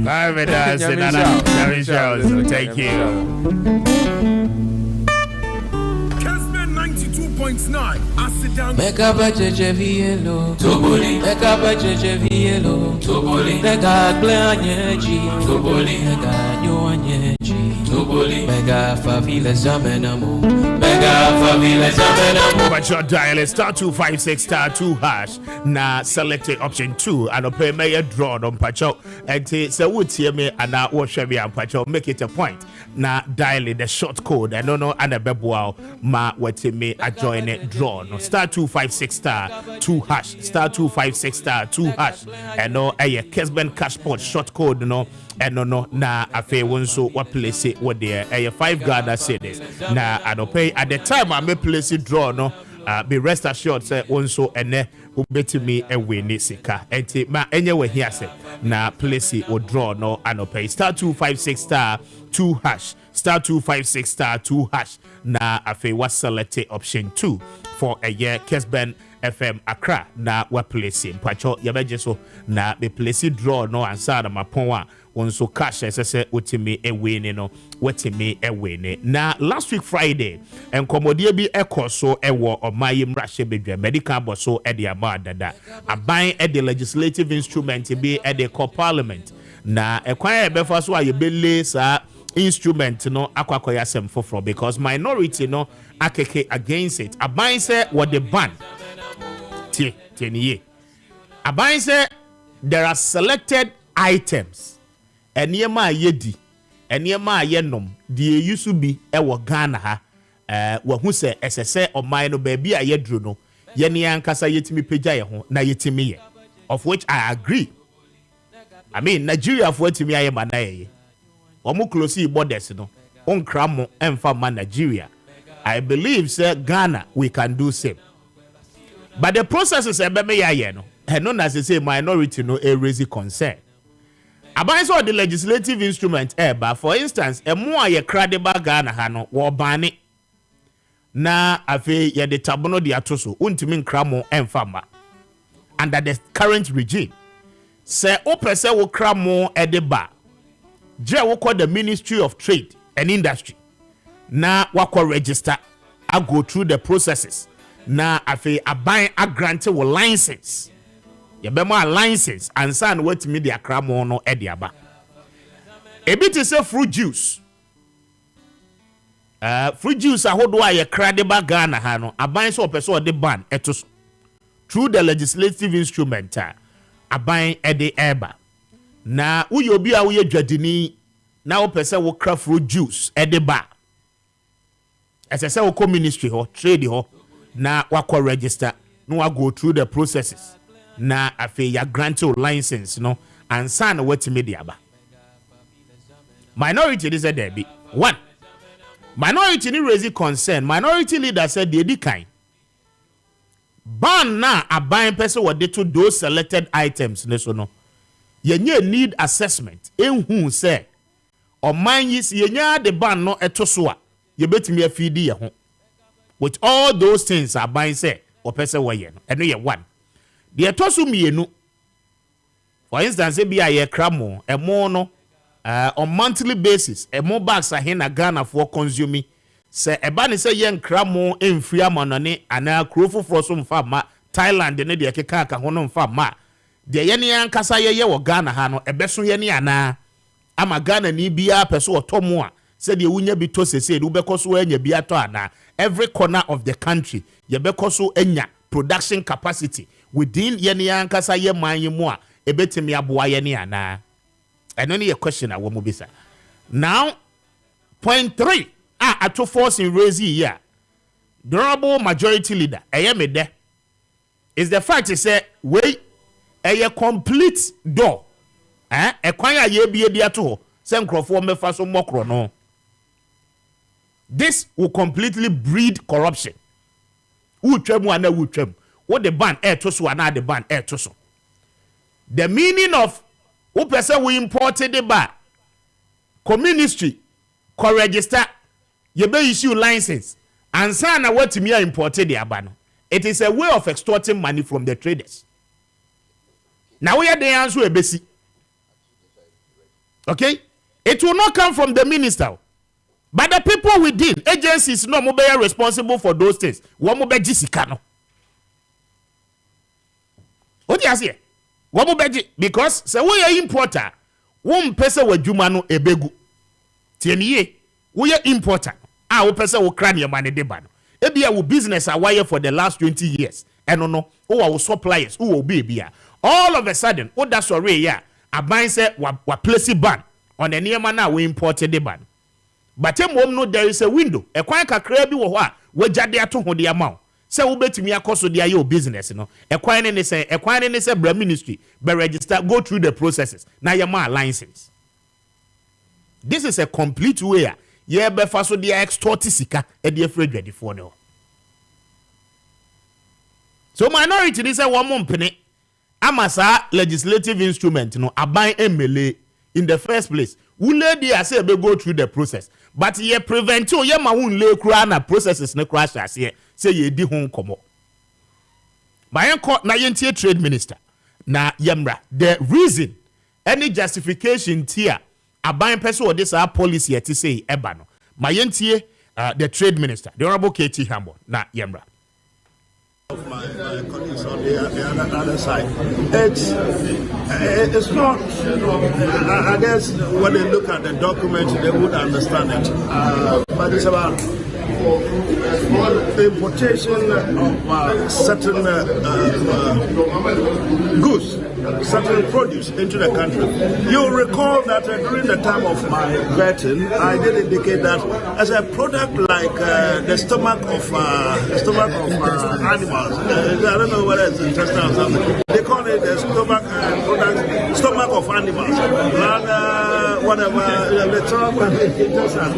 Speaker 1: bye bye so thank you
Speaker 3: Kessben 92.9 Asidan
Speaker 4: Mega bajeje vielo Toboli Mega bajeje vielo Toboli Mega glanyeji Toboli Mega nyoanyeji Toboli Mega favile zamenamo Mega favile zamenamo
Speaker 1: but your dial is *256*2# na select option 2 and pay me draw on pacho and say would hear me and now what shall be and pacho make it a point na dial the short code and no and a bebwao ma what me a join it draw no *256*2# *256*2# and no a Kessben cashport short code no and no na afe wonso what place it what there a 5 Ghana cedis na pay at the time I may place it draw no be rest assured say wonso ene ubetimi ewe ni sika enti ma enye we here say na place it or draw no pay *256*2# *256*2# na afe was select option 2 for a year Kessben FM Accra na wa place mpacho yabeje so na be place draw no ansa na mapon onso cash ese otimi ewene no wetimi ewene na last week Friday enkomodie bi ekoso ewo omaye mrahye bedwa medical boso e de ama dada aban e de legislative instrument bi e de parliament na ekwan e befa so ayebele sa instrument no akwakoya sem foforo because minority no akeke against it aban say what the ban tie aban say there are selected items enema yedi enema yenom die yusu bi ewo Ghana ha wahu se esese oman no baabi a yedro no ye ne ankasa yetimi pagya ye ho na yetimi ye of which I agree. I mean Nigeria for yetimi aye manaye omo close borders no onkra mo emfa ma Nigeria. I believe say Ghana we can do same, but the processes ebeme ya no no na say minority no a raise concern. Aban so the legislative instrument but for instance emo aye credible Ghana ha no wo bane na afi ye de tabono de atoso untimi nkramo emfama under the current regime say opese wo kramo edeba je wo call the Ministry of Trade and Industry na wako register I go through the processes na afi aban a grant wo license yebema license and san what me the akramo no ediaba a bit is a fruit juice ahodo aye credible Ghana ha no aban so person de ban eto through the legislative instrument aban ede eba na uyo bi a uye dwadini now person will craft fruit juice at the bar. As I say, we ministry ho, trade ho, na wako register, no go through the processes. Na afe ya grant you license, no, and sign what media ba. Minority is a debit. One. Minority ni raise concern. Minority leader said they kind. Ban na a buying person what they to those selected items. No. Ye need assessment. En who say or mind is ye the ban no etosua. You bet me a feed ye home. With all those things are buying say or person way and no ye one. The etosu me no. For instance, be a cramo, a mono. On monthly basis, a more bags are in a Ghana for consuming. Say a banny say young cramo in free money and a crowful for some farm, Thailand, the Nadia Kaka Honum farm. The Yenian Kasaya or Ghana Hano, a besu Yeniana. I'm a Ghana ni bia peso Tomoa. Said you wouldn't be tossed, said Ubekosu and Yabiatoana. Every corner of the country, Yabekosu Enya production capacity within Yenian Kasaya Mayimua, a betimia boyeniana. And only a question I want to be. Now, point 3. At to force in raising here. Durable majority leader. I am there. Is the fact is say wait a complete door. A choir ye be a dear to send Crawford me for some more no. This will completely breed corruption. Who trem one who trem. What the ban air to so another ban air to so. The meaning of who person we imported the bar, co-ministry, co-register, you be issue license, and sign a what me imported the abano. It is a way of extorting money from the traders. Now we are the answer a basic. Okay? It will not come from the minister. But the people within agencies no more responsible for those things. One more Jessica. What do you say? Because say we are importer, one person we jumano ebegu. Tieniye, we are importer. One person we crane your money debano. Ebi our business a wire for the last 20 years. And no, our suppliers who will be here. All of a sudden, what that's already yeah. A ban say wa place ban on the near man we imported the ban. But no there is a window. A quite a crabby wa we jade ato ho the amount. Say we betimi akoso dia your business no acquiring ne say bra ministry be register go through the processes na your ma license. This is a complete way ye be fa so dia extort sika e dia free for no. So minority this say one mpene amasa legislative instrument no aban emele in the first place. Wule dia say be go through the process but ye prevent you ye ma won le kura na processes ne crash as here. Say ye di hon komo. By court na yentie trade minister. Na yemra. The reason any justification here aban person or this our policy to say ebano. My yentie the trade minister, the honorable KT Hambo. Na yemra.
Speaker 7: Of my colleagues on the other side. It's not, I guess when they look at the document, they would understand it. But it's about the importation of certain goods, certain produce into the country. You'll recall that during the time of my vetting, I did indicate that as a product like the stomach of animals, I don't know whether it's intestine or something, they call it the stomach of animals, whatever, the trunk and intestine.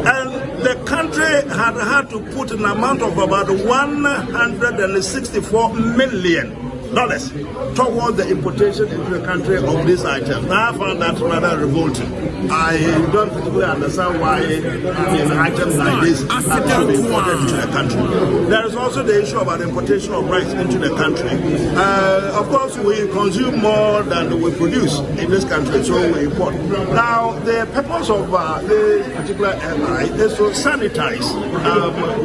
Speaker 7: And the country had to put an amount of about $164 million towards the importation into the country of these items. I found that rather revolting. I don't particularly understand why items like this have to be imported into the country. There is also the issue about importation of rice into the country. Of course, we consume more than we produce in this country, so we import. Now, the purpose of this particular MI is to sanitize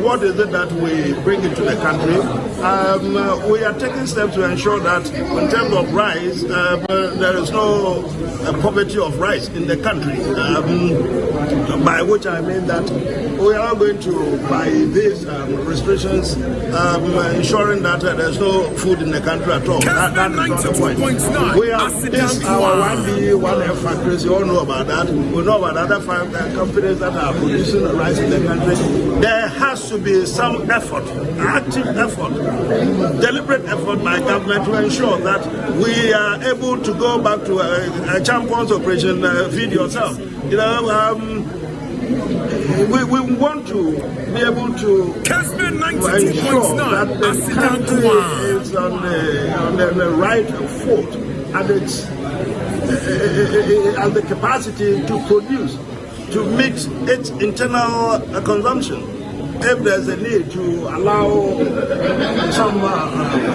Speaker 7: what is it that we bring into the country. We are taking steps to ensure that in terms of rice, there is no poverty of rice in the country. By which I mean that we are going to, by these restrictions, ensuring that there's no food in the country at all. That is not the point. We have this our 1B, 1F factories. You all know about that. We know about other companies that are producing rice in the country. There has to be some effort, active effort, deliberate effort by government to ensure that we are able to go back to a champion's operation, feed yourself. You know, we want to be able to
Speaker 3: Kessben
Speaker 7: ensure that the country is on the right foot and it's and the capacity to produce, to meet its internal consumption. If there's a need to allow some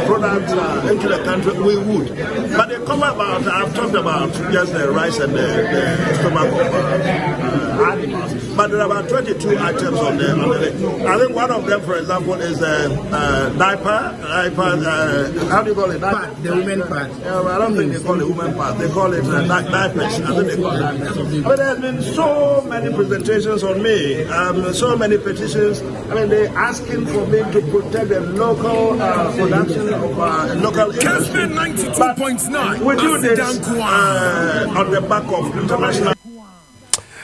Speaker 7: products into the country, we would. But they come about, I've talked about just the rice and the stomach of animals. But there are about 22 items on the list. I think one of them, for example, is diaper. How do you call it?
Speaker 8: Part, the women part.
Speaker 7: I don't think they call it women part. They call it diapers. I think they call it diapers. But there have been so many presentations on me, so many petitions. I mean, they're asking for me to protect the local production of local industry. But we do this on the back of international.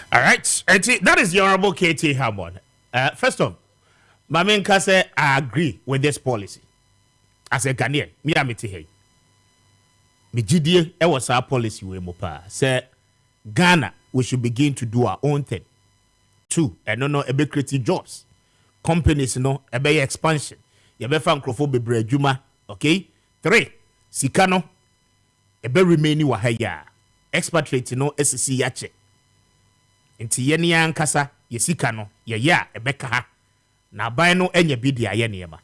Speaker 1: All right, that is the Honorable KT Hammond. First off, Mamen Kase, I agree with this policy. As a Ghanaian, me amiti hey. Me GDA, it was our policy we mopa. Say Ghana, we should begin to do our own thing. 2, and no ebe creative jobs. Companies no ebe expansion. Yebe fa nkrofo bebre adwuma, okay? 3, sika no ebe remain wa ha ya. Expatriate no SC yache. Nti ye ne ankasa ye sika no ye ya ebeka ha na ban no enye bi dia ye niema.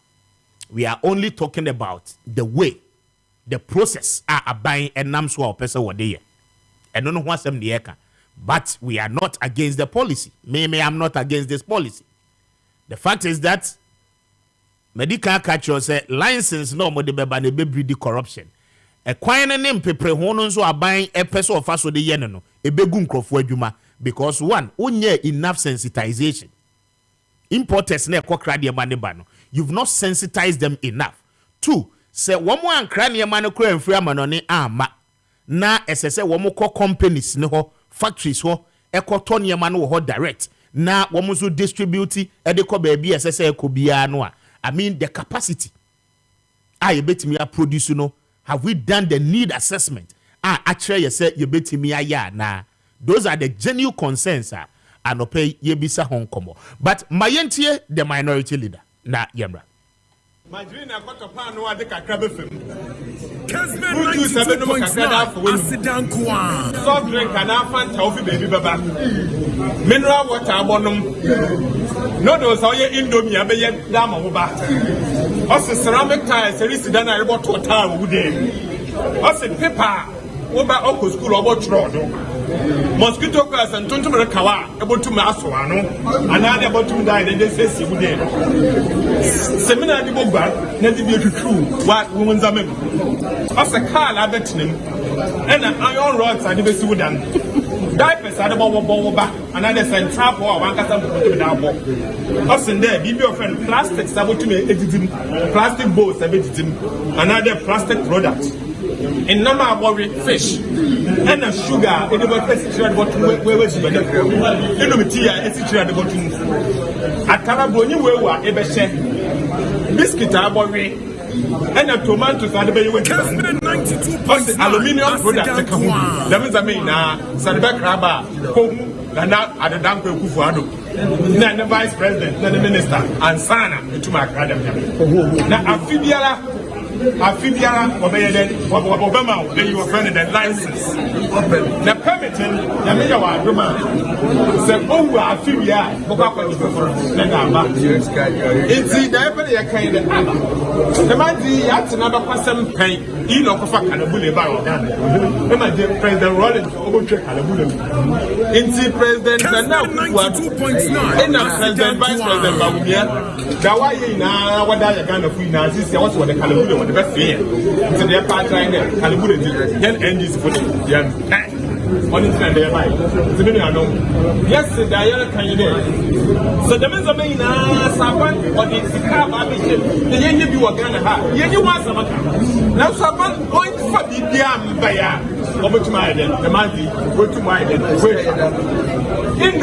Speaker 1: We are only talking about the way, the process aban enam so a opese wode ye eno no ho asem de ye ka. But we are not against the policy. Me I'm not against this policy. The fact is that medical catcher say license no mo de beba na be breed corruption. E kwan ne mpepre ho no so aban epeso ofa so de ye no ebegu nkrofo adwuma. Because 1, onye enough sensitization. Importers na ekokra de ma ne ba no. You've not sensitized them enough. 2, say one more ankra ne ma no kra mfiri amanone ama. Na esese wo mo ko companies ne ho, factories ho, ekoto ne ma no ho direct. Na wo mo so distribute e de ko ba bi esese ekobia no a. I mean the capacity. You betimi a produce no. Have we done the need assessment? Actually you say you betimi aya na. Those are the genuine concerns and opay yebisa Hong Kong. But mayentie the minority leader na yemra.
Speaker 3: Madrina got a pan no ade kakra befem. Kessben 92.9 Asidan Kwa.
Speaker 6: Soft drink and Fanta ofi baby baba. Mineral water abonum. No those how ye Indomie abeye dama wo ba. Ose ceramic tiles erisi dan na rebo to ta wo de. Ose paper wo ba oko school obo tro do. Mosquito gas and tontum kawa ebo to ma aso ano. Anade ebo to die den say si wo de. Seminar di bogba na di bi tutu wa wo nzamem. Ose car la betinem. And iron rods and the Sudan. Diapers are the bow back, another central for one custom to the bow. Us in there, be your friend, plastic sabotage editing, plastic bowls, another plastic product. In number of fish and a sugar, in the bottom, where was the it's at the bottom. At Caraboni, where we are ever biscuit arbori. And the tomatoes are the way with aluminium products. That means I mean, Sadbek Rabba, Nana, at the Danko Kufuado, then the vice president, then the minister, and Sana to my academy. Now, Afibiara, Obama, then you were friendly the license. The permitting, the major one, said, oh, Afibia, it's the kind of the man, that's another person paying.
Speaker 3: in Okofa Kalabule Bar. President Rollins over Kalabule. In President now, President Vice President Bawumia, Dawai na Wadaya Ghana Fina, this is what the Kalabule was the best fear. So their part line there, Kalabule, then end is put it. One is there by yes, the Diana candidate. So the men are made Saban or the Sikaba mission. The Yenny be what Ghana have. Yenny was a matter. Now Saban going for the Diam Baya. Over to my head, the Mandy, go to my head. In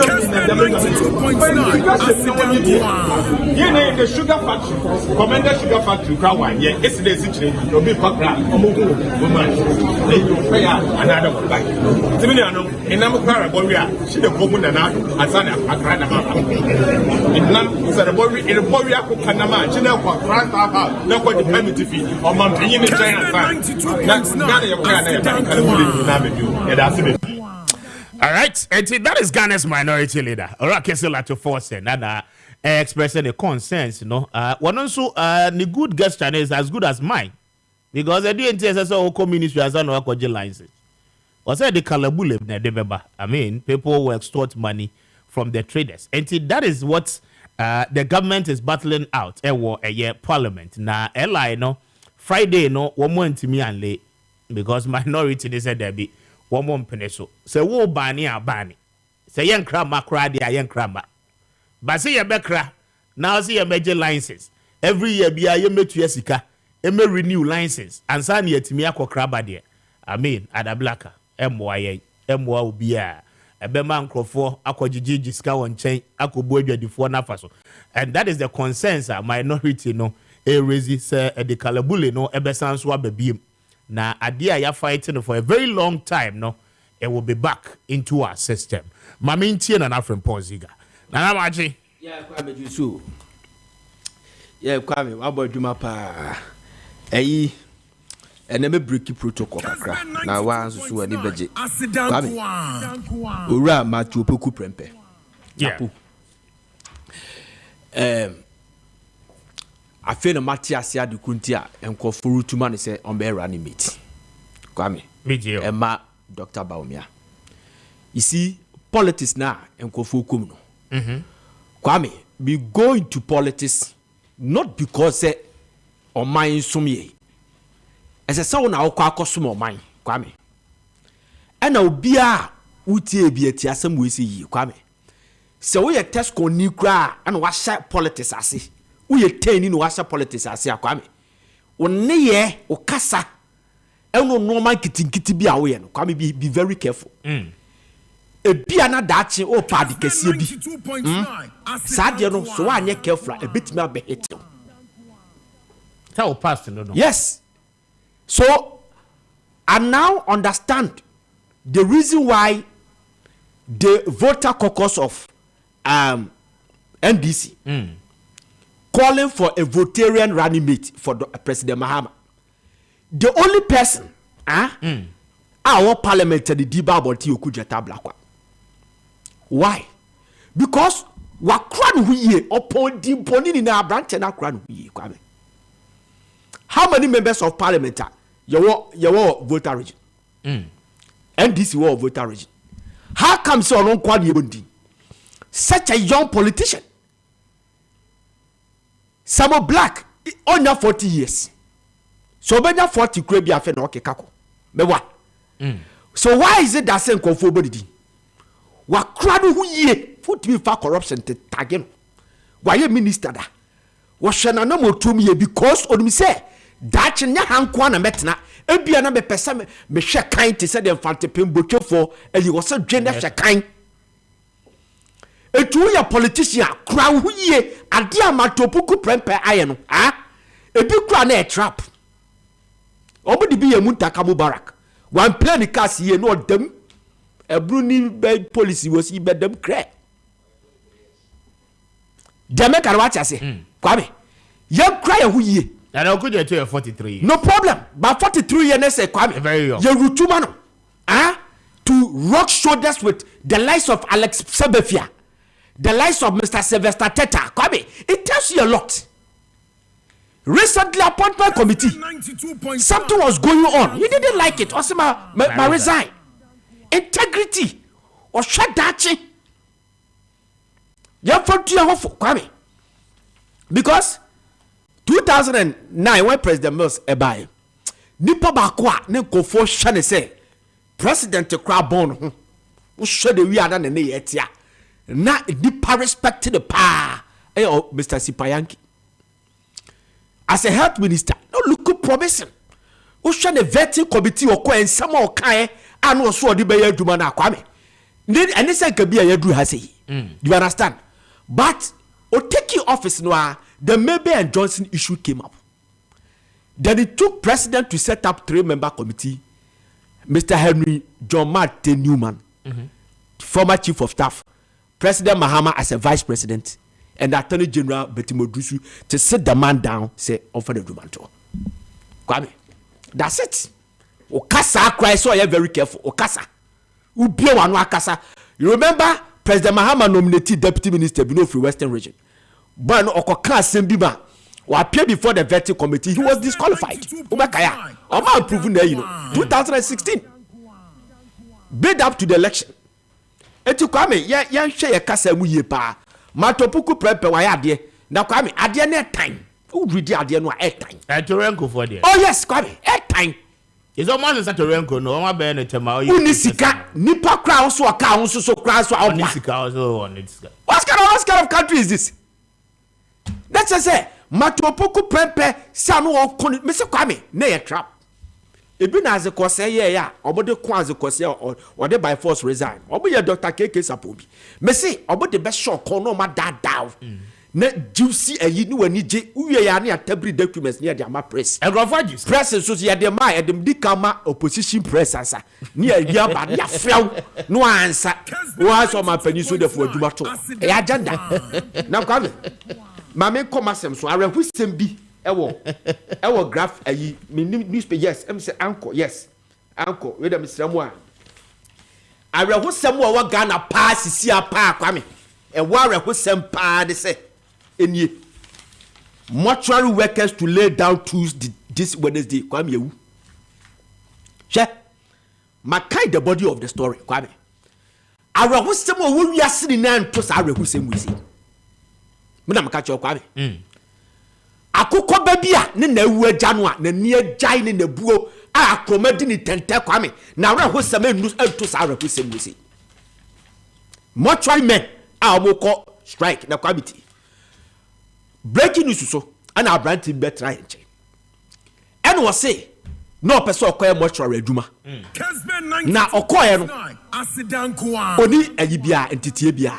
Speaker 3: the sugar factory, Commander Sugar Factory, Crown, yeah, yesterday, you'll be Pakra, woman, they will pay another one back. Timiniano, in Namakara, Boria, she the woman and Asana, Akranama. In Nam, in a Boria, Kanama, she never cried out, no one indemnity fee, or mountain in China. That's not your
Speaker 1: all right, and that is Ghana's minority leader, Orakesela to force and expressing a consensus, you know. One also, the good gesture is as good as mine because the DNTSS ministry has no license. Or say the Kalabule, I mean, people will extort money from the traders, and that is what the government is battling out. A year parliament now, Ella, no Friday, no one more to me and late because minority they said there be. One more peneso. Say wo bani a bani. Say yen krama kradi a yen krama. But say ye bekra. Now see your major licenses. Every year be a ye me to yesika. E me renew license. And san ye timi akwa kraba de. I mean, ada blaka. MYA. MYA ubia. Ebe man krofo akwa jiji ska won chen. Akwa buedwe difo na faso. And that is the consensus minority no. E rezi se de kalabule no. Ebe sanswa bebiem. Now, idea you're fighting for a very long time, no, it will be back into our system. Mami Ntien and Afrin Poziga. Now, Maakye.
Speaker 5: Yeah, Kwame Jusu. Yeah, Kwame, what about Juma Pa? Eh, and never break protocol. Now, once you any budget. Kwame. Ura Matu Poku Prempe.
Speaker 1: Yeah.
Speaker 5: I feel a Matiasia de Kuntia and Kofuru to man say on bear running meet. Kwame. Emma Dr. Baumia. You see, politics now and Kofu Kumno. Kwame, we go into politics not because on mine sumye. As a sound now cosmo mine, Kwame. And I'll be a utie be a tiasam we see Kwame. So we a test con new cry and wash politics I see. We are turning wasa politics as ya Kwame. One ye o kasa. Eno normal kiti bi awe no. Kwame be very careful. E bia na dachi o padi kese bi. Sadia no so anye careful e betimi abehete.
Speaker 1: Tell past no.
Speaker 5: Yes. So I now understand the reason why the voter caucus of NDC calling for a votarian running mate for President Mahama. The only person, our parliamentary debate Okujata Blakwa. Why? Because wakran huye upon the pony in our branch and akran huye. How many members of parliament are your voter region? NDC war voter region. How come so on Kwani such a young politician? Some black on 40 years. So when 40 crab ya fe no kekako. Me wa. So why is it that same conformity? Wa krado hu ye foot me for corruption te tagen. Why ye minister da? Wa hwe na mo tum ye because odum say that nya hanko na metena ebia na me pesa me hwe kan te say dem fante pembotwefo eli wo se dwe na hwe kan. Etu ya politician kra hu ye ade amatopuku prempe aye no ebi kra na e trap obodi bi ye muntaka mubarak one plan cast ye no dem ebruni be policy was be dem kra dem ka what you say Kwame ye kra ye hu ye
Speaker 1: and I could get 43
Speaker 5: no problem but 43 years say Kwame
Speaker 1: very young
Speaker 5: ye rutuma no to rock shoulders with the likes of Alex Sebefia, the likes of Mr. Sylvester Teta. Kwame, it tells you a lot. recently appointment committee. Something was going on. He didn't like it. Osima resign. Integrity or shut that. Kwame. Because 2009 when President Mills ebaye, nipa bakwa ne kofo shane say President Krabon who should the we are na ne yetia na nipa respect the pa Mr. Sipayanki as a health minister. No look promising. Who should the vetting committee or and some or kai and was so the bayer do man Kwame. And this can be a yedu has you understand? But or taking office noir, the Maybe and Johnson issue came up. Then it took president to set up 3-member committee. Mr. Henry John Martin Newman, former chief of staff, President Mahama as a vice president, and Attorney General Betty Modusu to sit the man down, say, offer the Dumanto. Kwame, that's it. Okasa cry, so I am very careful. Okasa. Ubio wanu akasa. You remember President Mahama nominated Deputy Minister Bino for Western Region. But Okoka Sembiba or appear before the vetting committee, he was disqualified. Ubakaya. Oma proven there, 2016. Build up to the election. Etu Kwame, yan share kasa mu ye pa. Matopuku prepe wa yade. Na Kwame, ade na time. Who read the ade no time?
Speaker 1: Torenko for there.
Speaker 5: Oh yes, Kwame, time.
Speaker 1: It's almost a Torenko no one be tema.
Speaker 5: Unisika nipa kra so aka so kra so out.
Speaker 1: Unisika also on it.
Speaker 5: What kind of country is this? That's a say. Matopuku prepe sanu on Mr. Kwame, na trap. Ebi na ze kwose ye ya obode kwa ze kwose or de by force resign oboye Dr. KK Sapobi me say obode be shock no ma dadaw na juicy ayi ni wani je uye ya na tabri documents near the ama press
Speaker 1: agrofagis
Speaker 5: press so ya de ma ya dem dikama opposition press asa ni ya ba ya frew no answer wa so ma pani so de fo aduma to ya agenda na Kwame mame komasem so arehusem bi ewo graph ayi me newspaper yes em say anchor yes anchor we dem sramu a arehusem wa Ghana pa sisi apa Kwame ewo arehusem pa de say enie mortuary workers to lay down tools this Wednesday Kwame ewu she makai the body of the story Kwame arehusem wo wiase ni na nto sa arehusem we say me na maka cho Kwame akukọ babia ne na ewu agya no a na ni agya ne na buo a akromadi ni tente Kwame na ra ho sema enu anto sa ra ho sema si mortuary men a omoko strike na Kwame breaking news so ana abranti be try nche ene wo say no person okoye mortuary aduma Kessben na okoye no asidanko oni ayibia entitie bia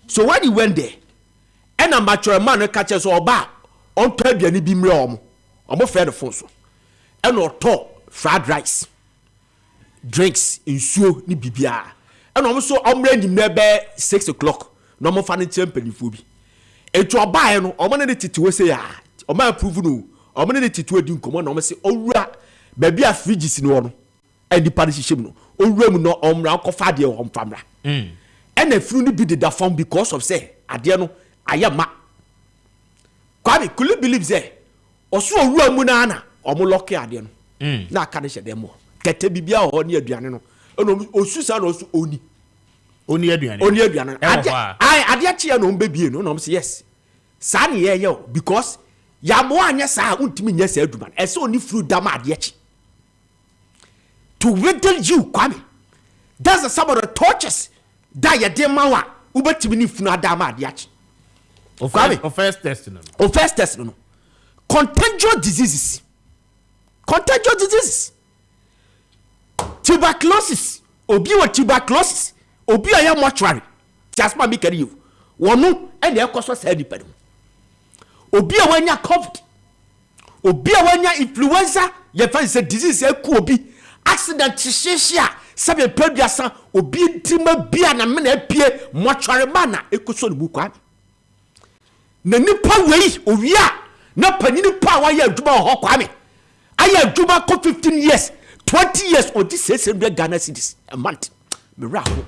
Speaker 5: so when he went there ena mortuary man no catch so oba on tabiani bi mre omo fair the phone so and or to fried rice drinks insuo ni bibia and omo so omre ni mbe 6 o'clock no mo fa ni champion bi etu obae no omo ne titiwe se ya omo approve no omo ne titiwe di nkomo no omo se owura ba bia fridge si no and the parish shim no owura mu no omra kofa de o mfamra and afru ni bi the form because of say ade no ayama Kwame, could you believe that? Osu owura mu na na omo lock ade no. Na aka ne hyede mo. Kete bibia ho ne aduane no. Eno osu sa na osu oni.
Speaker 1: Oni aduane.
Speaker 5: Oni aduane. Ade achi ya no mbebie no. No say yes. Sa ne ye ye because ya mo anya sa untimi nya sa aduman. Ese oni fruit dam ade achi. To wiggle you Kwame. That's some of the torches that ya de mawa ubetimi ni funu adam ade achi.
Speaker 1: First test no.
Speaker 5: First test no. Contagious diseases. Tuberculosis. Obi wa tuberculosis. Obi ya mortuary. Just ma be carry you. Wonu and e koso say di pedum. Obi a wanya COVID. Obi a wanya influenza. Ye fa say disease e ku obi. Accident shishia. Sabe peduasan obi ntima bia na me na apie mortuary mana e koso ni buku abi. Na nipa wei owia na panini pa wa ya adwuma ho Kwame aya adwuma ko 15 years 20 years or this 600 Ghana cedis a month me ra ho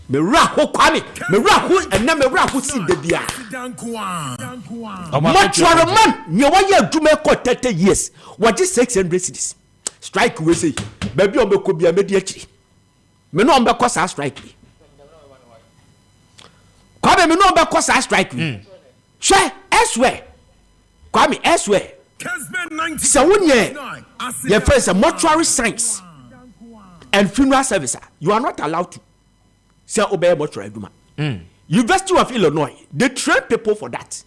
Speaker 5: me raho kwame me raho ena me raho si de bia mortuary man nye wa ye adwuma ko 30 years what is 600 cedis strike we say baby on be ko bia me di akiri me no on be ko sa strike kwame me no on be ko sa strike hwe elsewhere kwame elsewhere so wonye your first mortuary science and funeral service you are not allowed to say obey mortuary duma. University of Illinois, they train people for that.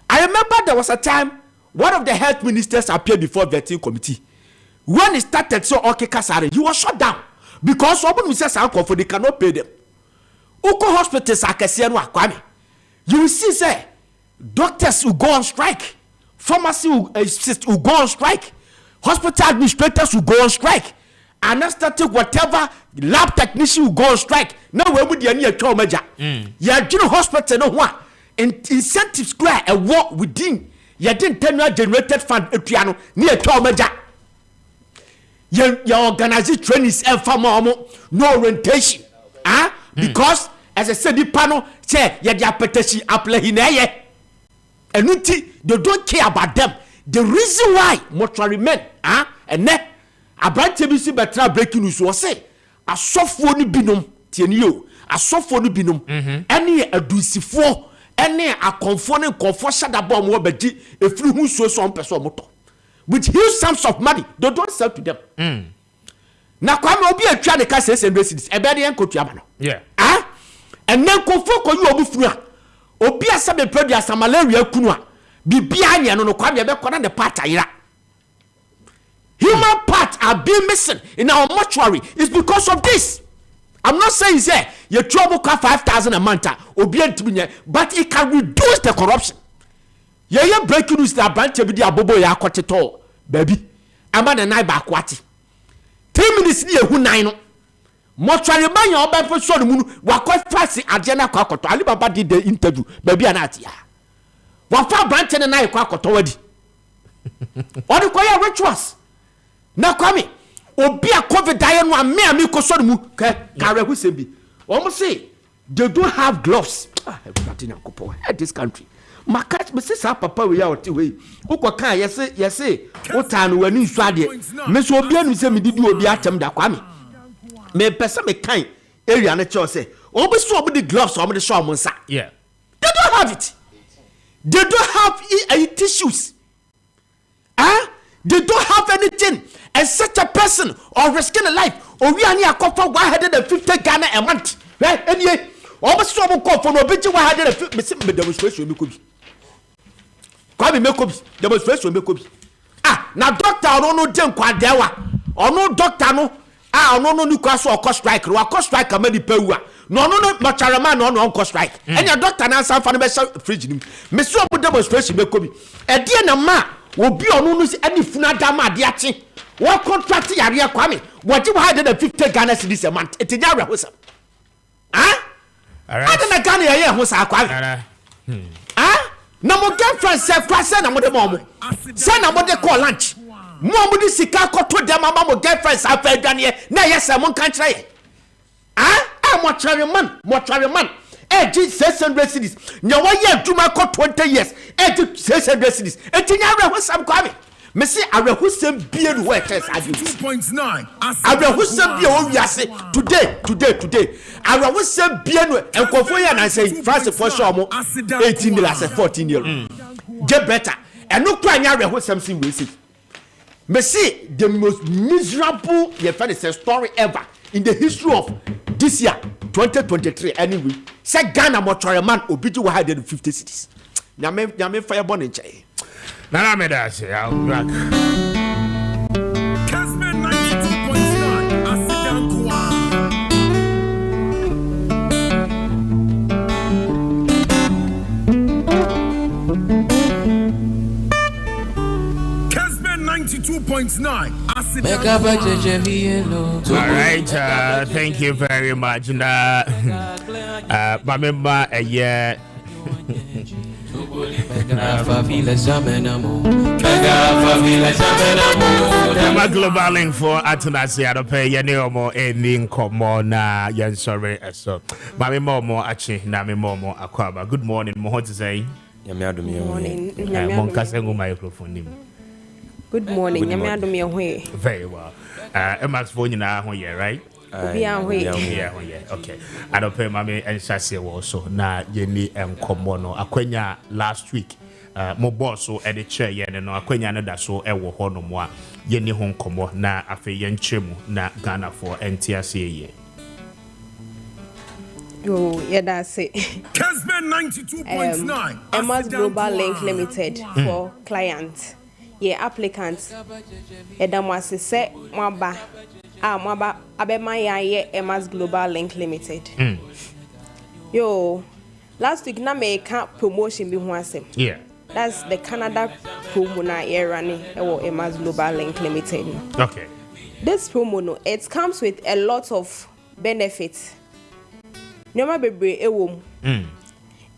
Speaker 5: I remember there was a time one of the health ministers appeared before the vetting committee. When he started so okay kasari, he was shut down because someone who says for they cannot pay them. Uko hospitals are Kwame. You will see say doctors will go on strike, pharmacy will go on strike, hospital administrators will go on strike. Anesthetic, whatever, lab technician will go on strike. Now we would near to major. Ya general hospital no one incentive square a war within ya didn't generated fund a piano near to major. Ya organize trainees and farmer no orientation. Because as I said the panel say ya dia petition apply hineye. And they don't care about them. The reason why mortuary men and net Abrante bi si betra breaking news wo say asofo ni binom tienio asofo ni binom ene adusifo ene akonfo ne konfo shadabo mo bagi efiri hu so mpeso moto with huge sums of money they don't sell to them na kwame obi atwa ne ka 600 cedis ebe de enkotu ama no ene konfo ko yi obu furu a obi asabe produce malaria kunu a bibia anya no kwame be kona ne part ayira. Human parts are being missing in our mortuary. It's because of this. I'm not saying say your trouble cost 5,000 a month, but it can reduce the corruption. Yeah, breaking news that branch be the abobo ya kwatito, baby. I'm on a night back kwati. 3 minutes near who nine. Mortuary man your bad for so the moon. What quite fast agenda kwakoto. Alibaba did the interview, baby anatia. What far branch and a night kwakoto already. What do you call rituals? Na kwame obi a covid die no me ko so mu kare hu se bi almost say they don't have gloves at this country makat me say papa we ya oti we ukoka yese utan wani nsu ade me so obi anu se me didi obi atem da kwame me pese me kan area na che say obi so obi the gloves obi the show mo nsa they don't have it. They don't have tissues. They don't have anything. And such a person or risking a life or we are near for 150 Ghana a month. Right? And yet, almost so call for no bitch 150 demonstration. Kwame Mekobi demonstration Mekobi. Now doctor no no dem kwadewa. Or no doctor no no no kwaso or cost strike. Or cost strike amedi pewa. No macharama no cost strike. And your doctor na san fa no be fridge nim. Me so demonstration Mekobi. E die na ma obi onu no any funada ma de ache. What contract yare Kwame? What you 150 Ghana cedis a month? It is yare hosam. I don't Ghana yare hosa Kwame. Na mo girlfriend say kwase na mo de mom. Say na mo de call lunch. Mo mo de sika koto dem ama mo girlfriend sa fa adwane na yes mo kan kire. Mortuary man. Eji 600 cedis. Nya wo ye aduma ko 20 years. Eji 600 cedis. Eti nya yare hosam Kwame. Me say awehusem bie no workers adu 2.9 awehusem bie o wiase today awehusem bie no enkofo ya na say France for sure mo 18 years 14 years get better eno kwa nya awehusem sim we see me say the most miserable ye find is a story ever in the history of this year 2023 anyway say Ghana mortuary man obiji 150 cities nyame fire born in Chai.
Speaker 1: Nana me da say I'll be back.
Speaker 8: Kessben 92.9 Asidan Kwa. Kessben 92.9 Asidan Kwa.
Speaker 1: All right, thank you very much. My member a year. Emma Global Link for Atunasi Adope Yaniomo ending Komona Yan sorry so Mami Momo Achi Nami Momo Akwaba. Good morning, Moho to say.
Speaker 9: Morning.
Speaker 1: Monkasengu microphone.
Speaker 9: Good morning.
Speaker 1: Very well. Emma's phone na here, right?
Speaker 9: Yeah.
Speaker 1: Okay. Adope Mami and Shasi also na Yeni Komono Akwenya last week. Mo boss so at the chair yen no akwanya no da so e wo ho no mo a yeni ho nkomo na afi yen chemu na Ghana for NTS ye.
Speaker 9: Oh, yeah, that's it.
Speaker 8: Kessben 92.9.
Speaker 9: Emma's Global Link Limited for clients. Yeah, applicants. Edamwase se mwaba. Mwaba abema ya Emma's Global Link Limited. Yo, last week na make promotion bi ho asem.
Speaker 1: Yeah.
Speaker 9: That's the Canada promo na running Emma's Global Link Limited.
Speaker 1: Okay.
Speaker 9: This promo no, it comes with a lot of benefits. Nyoma bebre ewo mu.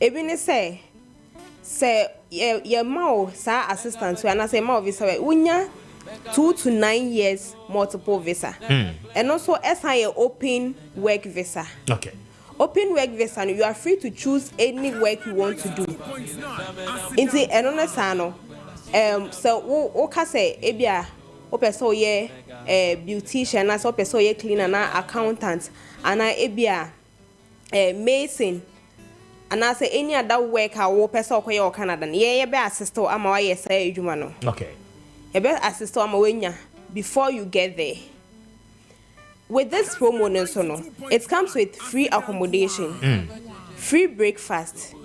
Speaker 9: Ebi ne say ye ma sa assistant so na say ma visa we unya 2 to 9 years multiple visa. And also SIA open work visa.
Speaker 1: Okay.
Speaker 9: Open work visa, you are free to choose any work you want to do. Inti enona sano. So wo ka say ebia o person ye beautician na so person ye cleaner na accountant ana ebia mason ana say any other work a wo person ko ye Canada ye be assist o ama wa ye say edwuma no.
Speaker 1: Okay.
Speaker 9: Ye be assist o ama wenya before you get there. With this promo, it comes with free accommodation, free breakfast,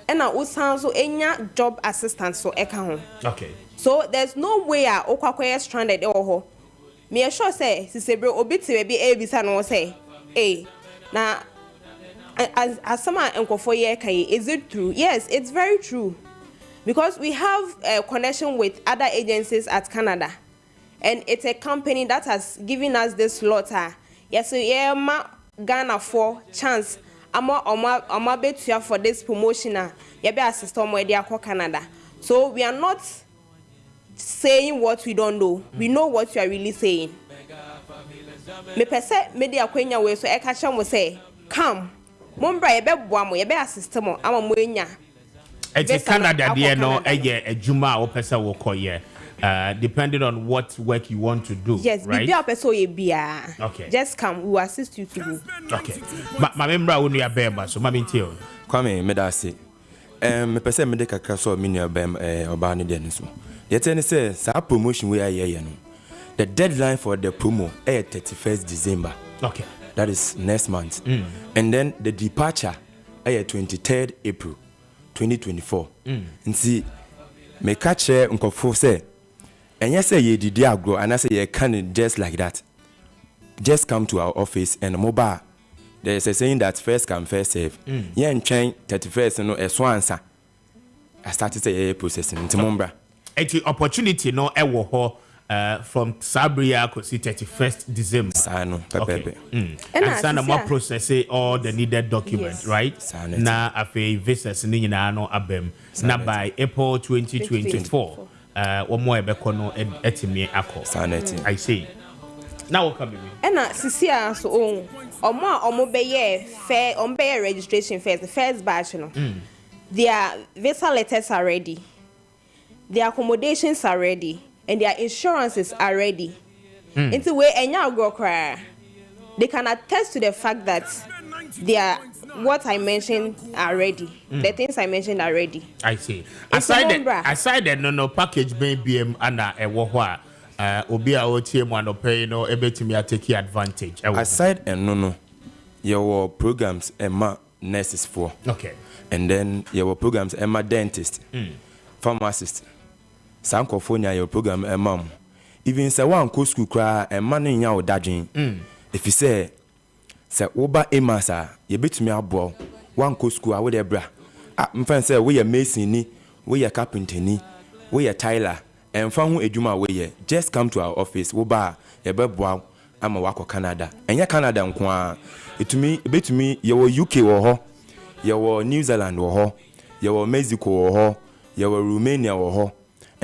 Speaker 9: and also any job assistance so home.
Speaker 1: Okay.
Speaker 9: So there's no way I okwakoye stranded or me sure say sisebro obiti be a visa no say na as some enkofo ye kai is it true? Yes, it's very true, because we have a connection with other agencies at Canada. And it's a company that has given us this slaughter. Yes, so yeah, ma Ghana for chance. Ama betuya for this promotion. Yeah, be assist where they are Canada. So we are not saying what we don't know. We know what you are really saying. Me pese media kwenya we so ekacha mo say, come. Mombra ye be boa mo, ye be assist mo, ama mo enya.
Speaker 1: It's Canada there no a juma or pesa wo koye. Depending on what work you want to do.
Speaker 9: Yes,
Speaker 1: right?
Speaker 9: Okay. Just come, we will assist you to do.
Speaker 1: Okay. My member only a bemba, so mami tell.
Speaker 5: Kwame medasi. Me pese me de kakra so me nua bem oba ne de nso. Ye tell say sa promotion we aye no. The deadline for the promo is 31st December.
Speaker 1: Okay.
Speaker 5: That is next month. And then the departure is 23rd April 2024. And see me catch nkofo say and yes, say ye did agro, and I say ye can just like that. Just come to our office and mobile. There is a saying that first come, first serve. Yeah, and chain 31st, no, a swansa. I started say processing into Mombra.
Speaker 1: It's opportunity, no, from Sabria could see 31st December.
Speaker 5: Sano,
Speaker 1: okay. And send more processing all the needed documents, yes. Right? Now, after visas, Nina no abem. Now by April 2024. One more bekono etimi ako. I see. Now what coming?
Speaker 9: And Cecilia so omo be fair registration first, the first batch no. Their visa letters are ready. Their accommodations are ready, and their insurances are ready. Into way enya go cry. They can attest to the fact that what I mentioned are ready. The things I mentioned are ready.
Speaker 1: I see. Aside that no package may be and a wohwa obi a otie mo no pay no ebetimi take advantage.
Speaker 5: Aside and no your programs Emma nurses for.
Speaker 1: Okay.
Speaker 5: And then your programs Emma dentist, pharmacist. Sankofonia your program Emma. Even say one co school cry and money nya odadwen. If you say Oba Emasa, you bet me abo one co school with a bra. Mfan say we are mason ni, we are carpenter ni, we are Tyler, and found ejuma we just come to our office. Oba ye bebo ama wako Canada. And ya Canada nkwa. It to me your UK wo ho, your New Zealand wo ho, your Mexico wo ho, your Romania wo ho.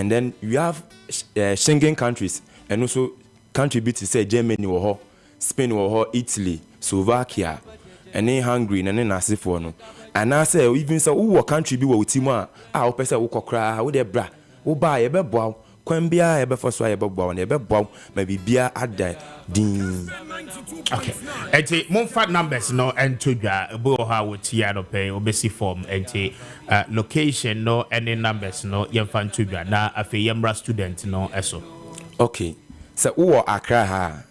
Speaker 5: And then you have Schengen countries, and also country to say Germany or Spain or Italy, Slovakia, and then Hungary, and then Nasifo no. And I say even so who country be with Tima, I person who cry with their bra, who buy a bebo, Quambia, a before so a bebo, and a bebo, maybe beer at that din.
Speaker 1: Okay, and the Monfat numbers no and to ya boha with Tiano pay obesi form and location no any numbers no yemfan to ya na a yemra student no eso.
Speaker 5: Okay, so who Accra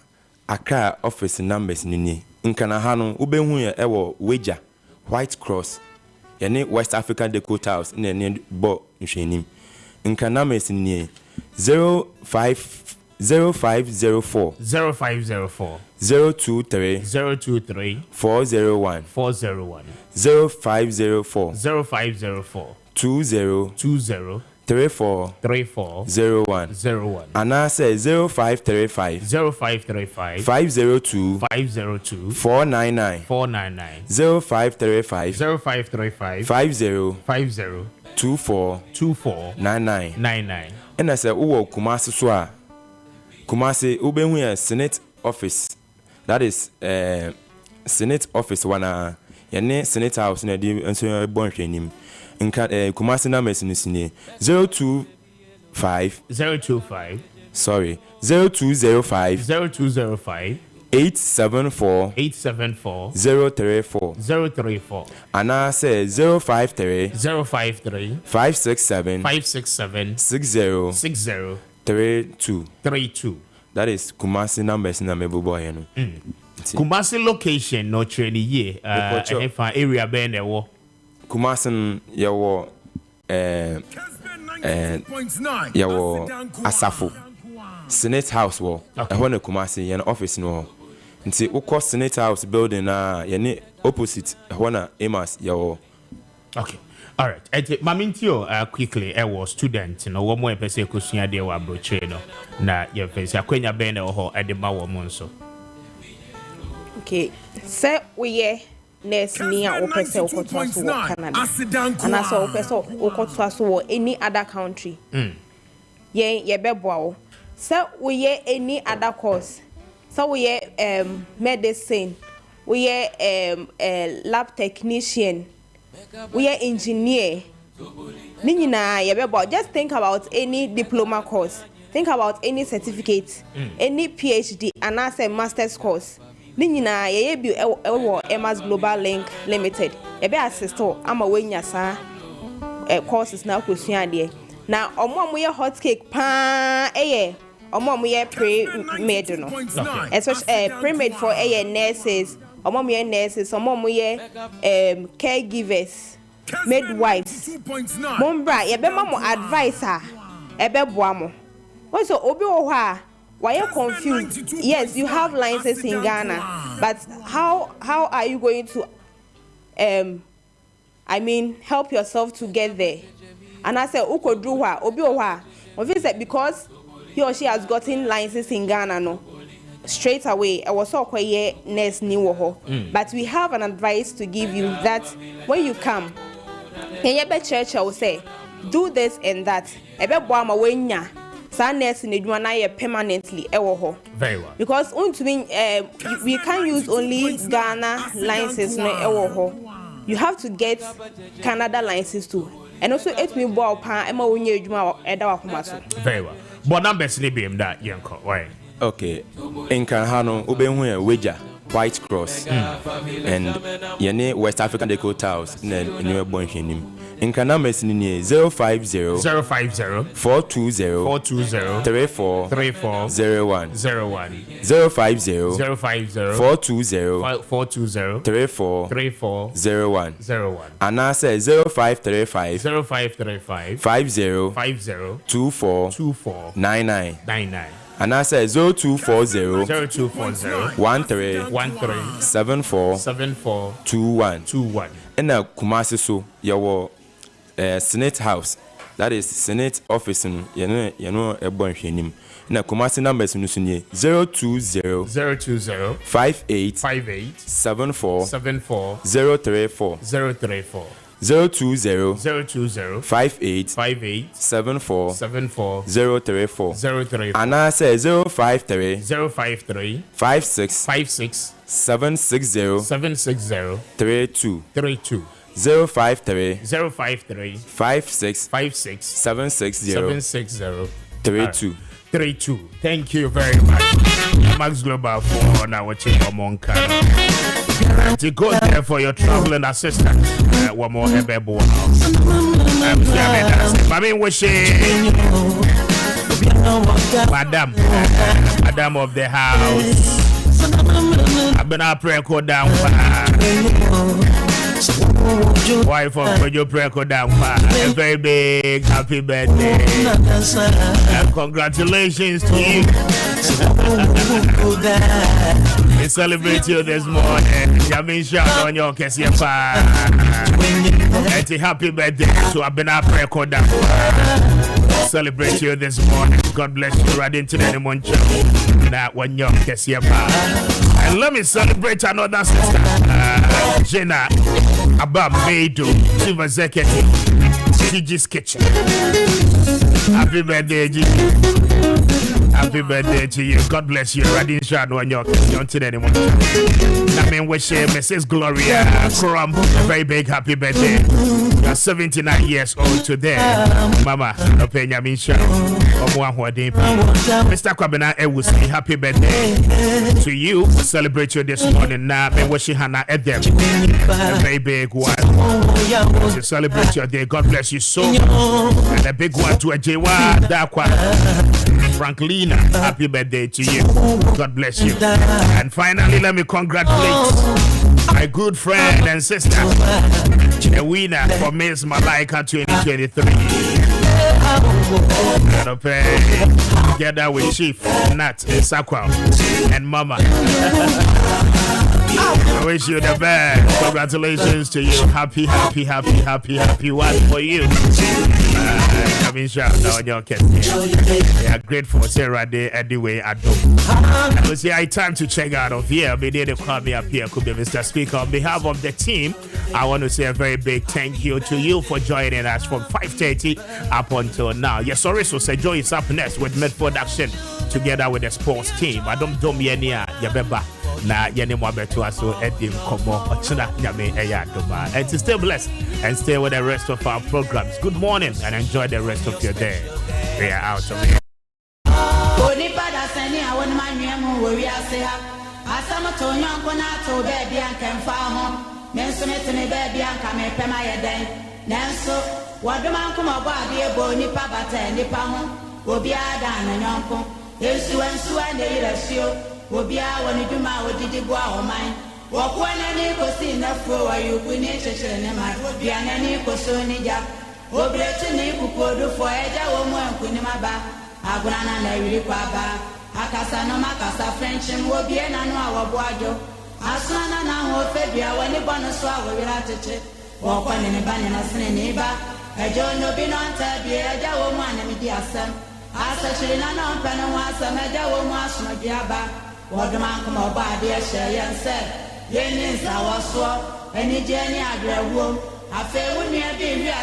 Speaker 5: office numbers nini in Kanahano, Ubehuya ewo Wager. White Cross, yani West African Dakota House, ne bo nshenim. Nkanames ni 0504 023 401 0504 20 34 01 and I say 0535 502 499 0535 50 24 99 and I say Kumasi Swa Kumasi Ubehuya Senate Office, that is Senate Office one Senate House in a born training. Kumasi numbers in this 025 sorry 0205 874 034 and I say 053 567 60 32. That is Kumasi numbers in a mebo boy.
Speaker 1: Kumasi location no training ye area bend a war.
Speaker 5: Kumasin yawo yawo Asafo Senate House wo ehone Kumasi yen office no nti ukọ Senate House building na yene opposite ehona Amos yawo.
Speaker 1: Okay, all right. Mamintio quickly was student no one more person kusua de wa broche no na ye face akwenya ben e ho edema wo monso.
Speaker 9: Okay, say we nurse ni a opese okoto aso wo Canada ana so opese okoto aso wo any other country ye beboa wo say we any other course so we medicine we lab technician we engineer ni nyina ye beboa. Just think about any diploma course, think about any certificate, any PhD and as a master's course. Ninyina ye bi ewo Emma's Global Link Limited e be assisto ama wenya sa courses na kwosua de na omo ye hot cake pa omo ye pre-med no especially pre-med for nurses, omo ye nurses, omo ye caregivers, midwives. Mombra ye be mamo advisor e be boa mo so obi wo ha. Why are you confused? Yes, you have licenses in Ghana, but how are you going to help yourself to get there? And I said, Uko Druwa, Obiwa. Obviously, because he or she has gotten licenses in Ghana, no, straight away, I was so quiet next new. But we have an advice to give you that when you come, in your church, I will say, do this and that. Ebe boama wenya. Sadness in the Juana permanently ewo.
Speaker 1: Very well.
Speaker 9: Because we can't use only Ghana licenses no ewo. You have to get Canada license too. And also it will bo pa ema wonye adwuma eda wakoma so.
Speaker 1: Very well. But numbers ni bim that yenko. Why?
Speaker 5: Okay. In Kanhano ubehu ya Wager White Cross and yene West African Dakota House na new born him. In Kanames ni 050 420 34 01 050 420 34 01 and I say 0535 50 24 99 and I say 0240 13 74 21 and a Kumasi so yawo Senate House, that is Senate Office in a bunch him. Na Kumasi numbers in 020 58 74 034 020
Speaker 1: 58
Speaker 5: 74
Speaker 1: 034
Speaker 5: and I say 053 56 760 32 053 56 760
Speaker 1: 32. Thank you very much. Max Global for now watching Monka. To go there for your traveling assistance. One more Ebebo house. I mean, wishing Madam of the house. I've been up prayer code down. Wife of your prayer code down. A very big happy birthday. And congratulations to you. We celebrate you this morning. Yamin shout on your Kessben. And happy birthday to Abena prayer code down. Celebrate you this morning. God bless you right into the Moncho. Now when you're Kessben. And let me celebrate another sister. Jenna Abba Meido, Chief Executive, Gigi's Kitchen. Happy birthday, Gigi. Happy birthday to you. God bless you. Radin Shad on your today. I mean, wish Mrs. Gloria Crum a very big happy birthday. You're 79 years old today. Mama, no pain, Yamin Shad. Mr. Kwame Appiah, happy birthday to you. We celebrate you this morning. Now, I wish Hannah Edem a very big one. To celebrate your day. God bless you so much. And a big one to a J1 Dakwa. Franklina, happy birthday to you. God bless you. And finally, let me congratulate my good friend and sister, the winner for Miss Malaika 2023. Together with Chief Nat Sakwa and Mama. I wish you the best. Congratulations to you. Happy one for you. Having shot on your Kessben. We are grateful, Sarah Day, anyway, I do. And we say, it's time to check out of here. Be there to Kwame Appiah Kubi, Mr. Speaker. On behalf of the team, I want to say a very big thank you to you for joining us from 5:30 up until now. Yes, sorry, so say Joy is up next with Med Production together with the sports team. I don't do me any Yabeba. Na yene mo beto aso edim komo ochina nyame eya doma. And to stay blessed and stay with the rest of our programs. Good morning and enjoy the rest of your day. We are out of here.
Speaker 10: Obia woni duma odidi bo a o man wo ko na ni ko si na fo wa yu ku ni chechele ne ma obia na ni ko so ni ja obrechi ni ku kodu fo eja wo mu anku ni maba aguna na na yiri kwa ba akasa no makasa french mu obia na no a wo bo ajo asana na ho fe bia woni bo no so a wo wira cheche wo ko ni ba ni na sene ni ba ejo no bi no anta bi eja wo mu ana mi di asam asa chiri na no pa no asam eja wo mu asoma bia ba Wodman come about dear Shay said, Yenis our sword, and Jenny Adra womb. I feel when you are being here,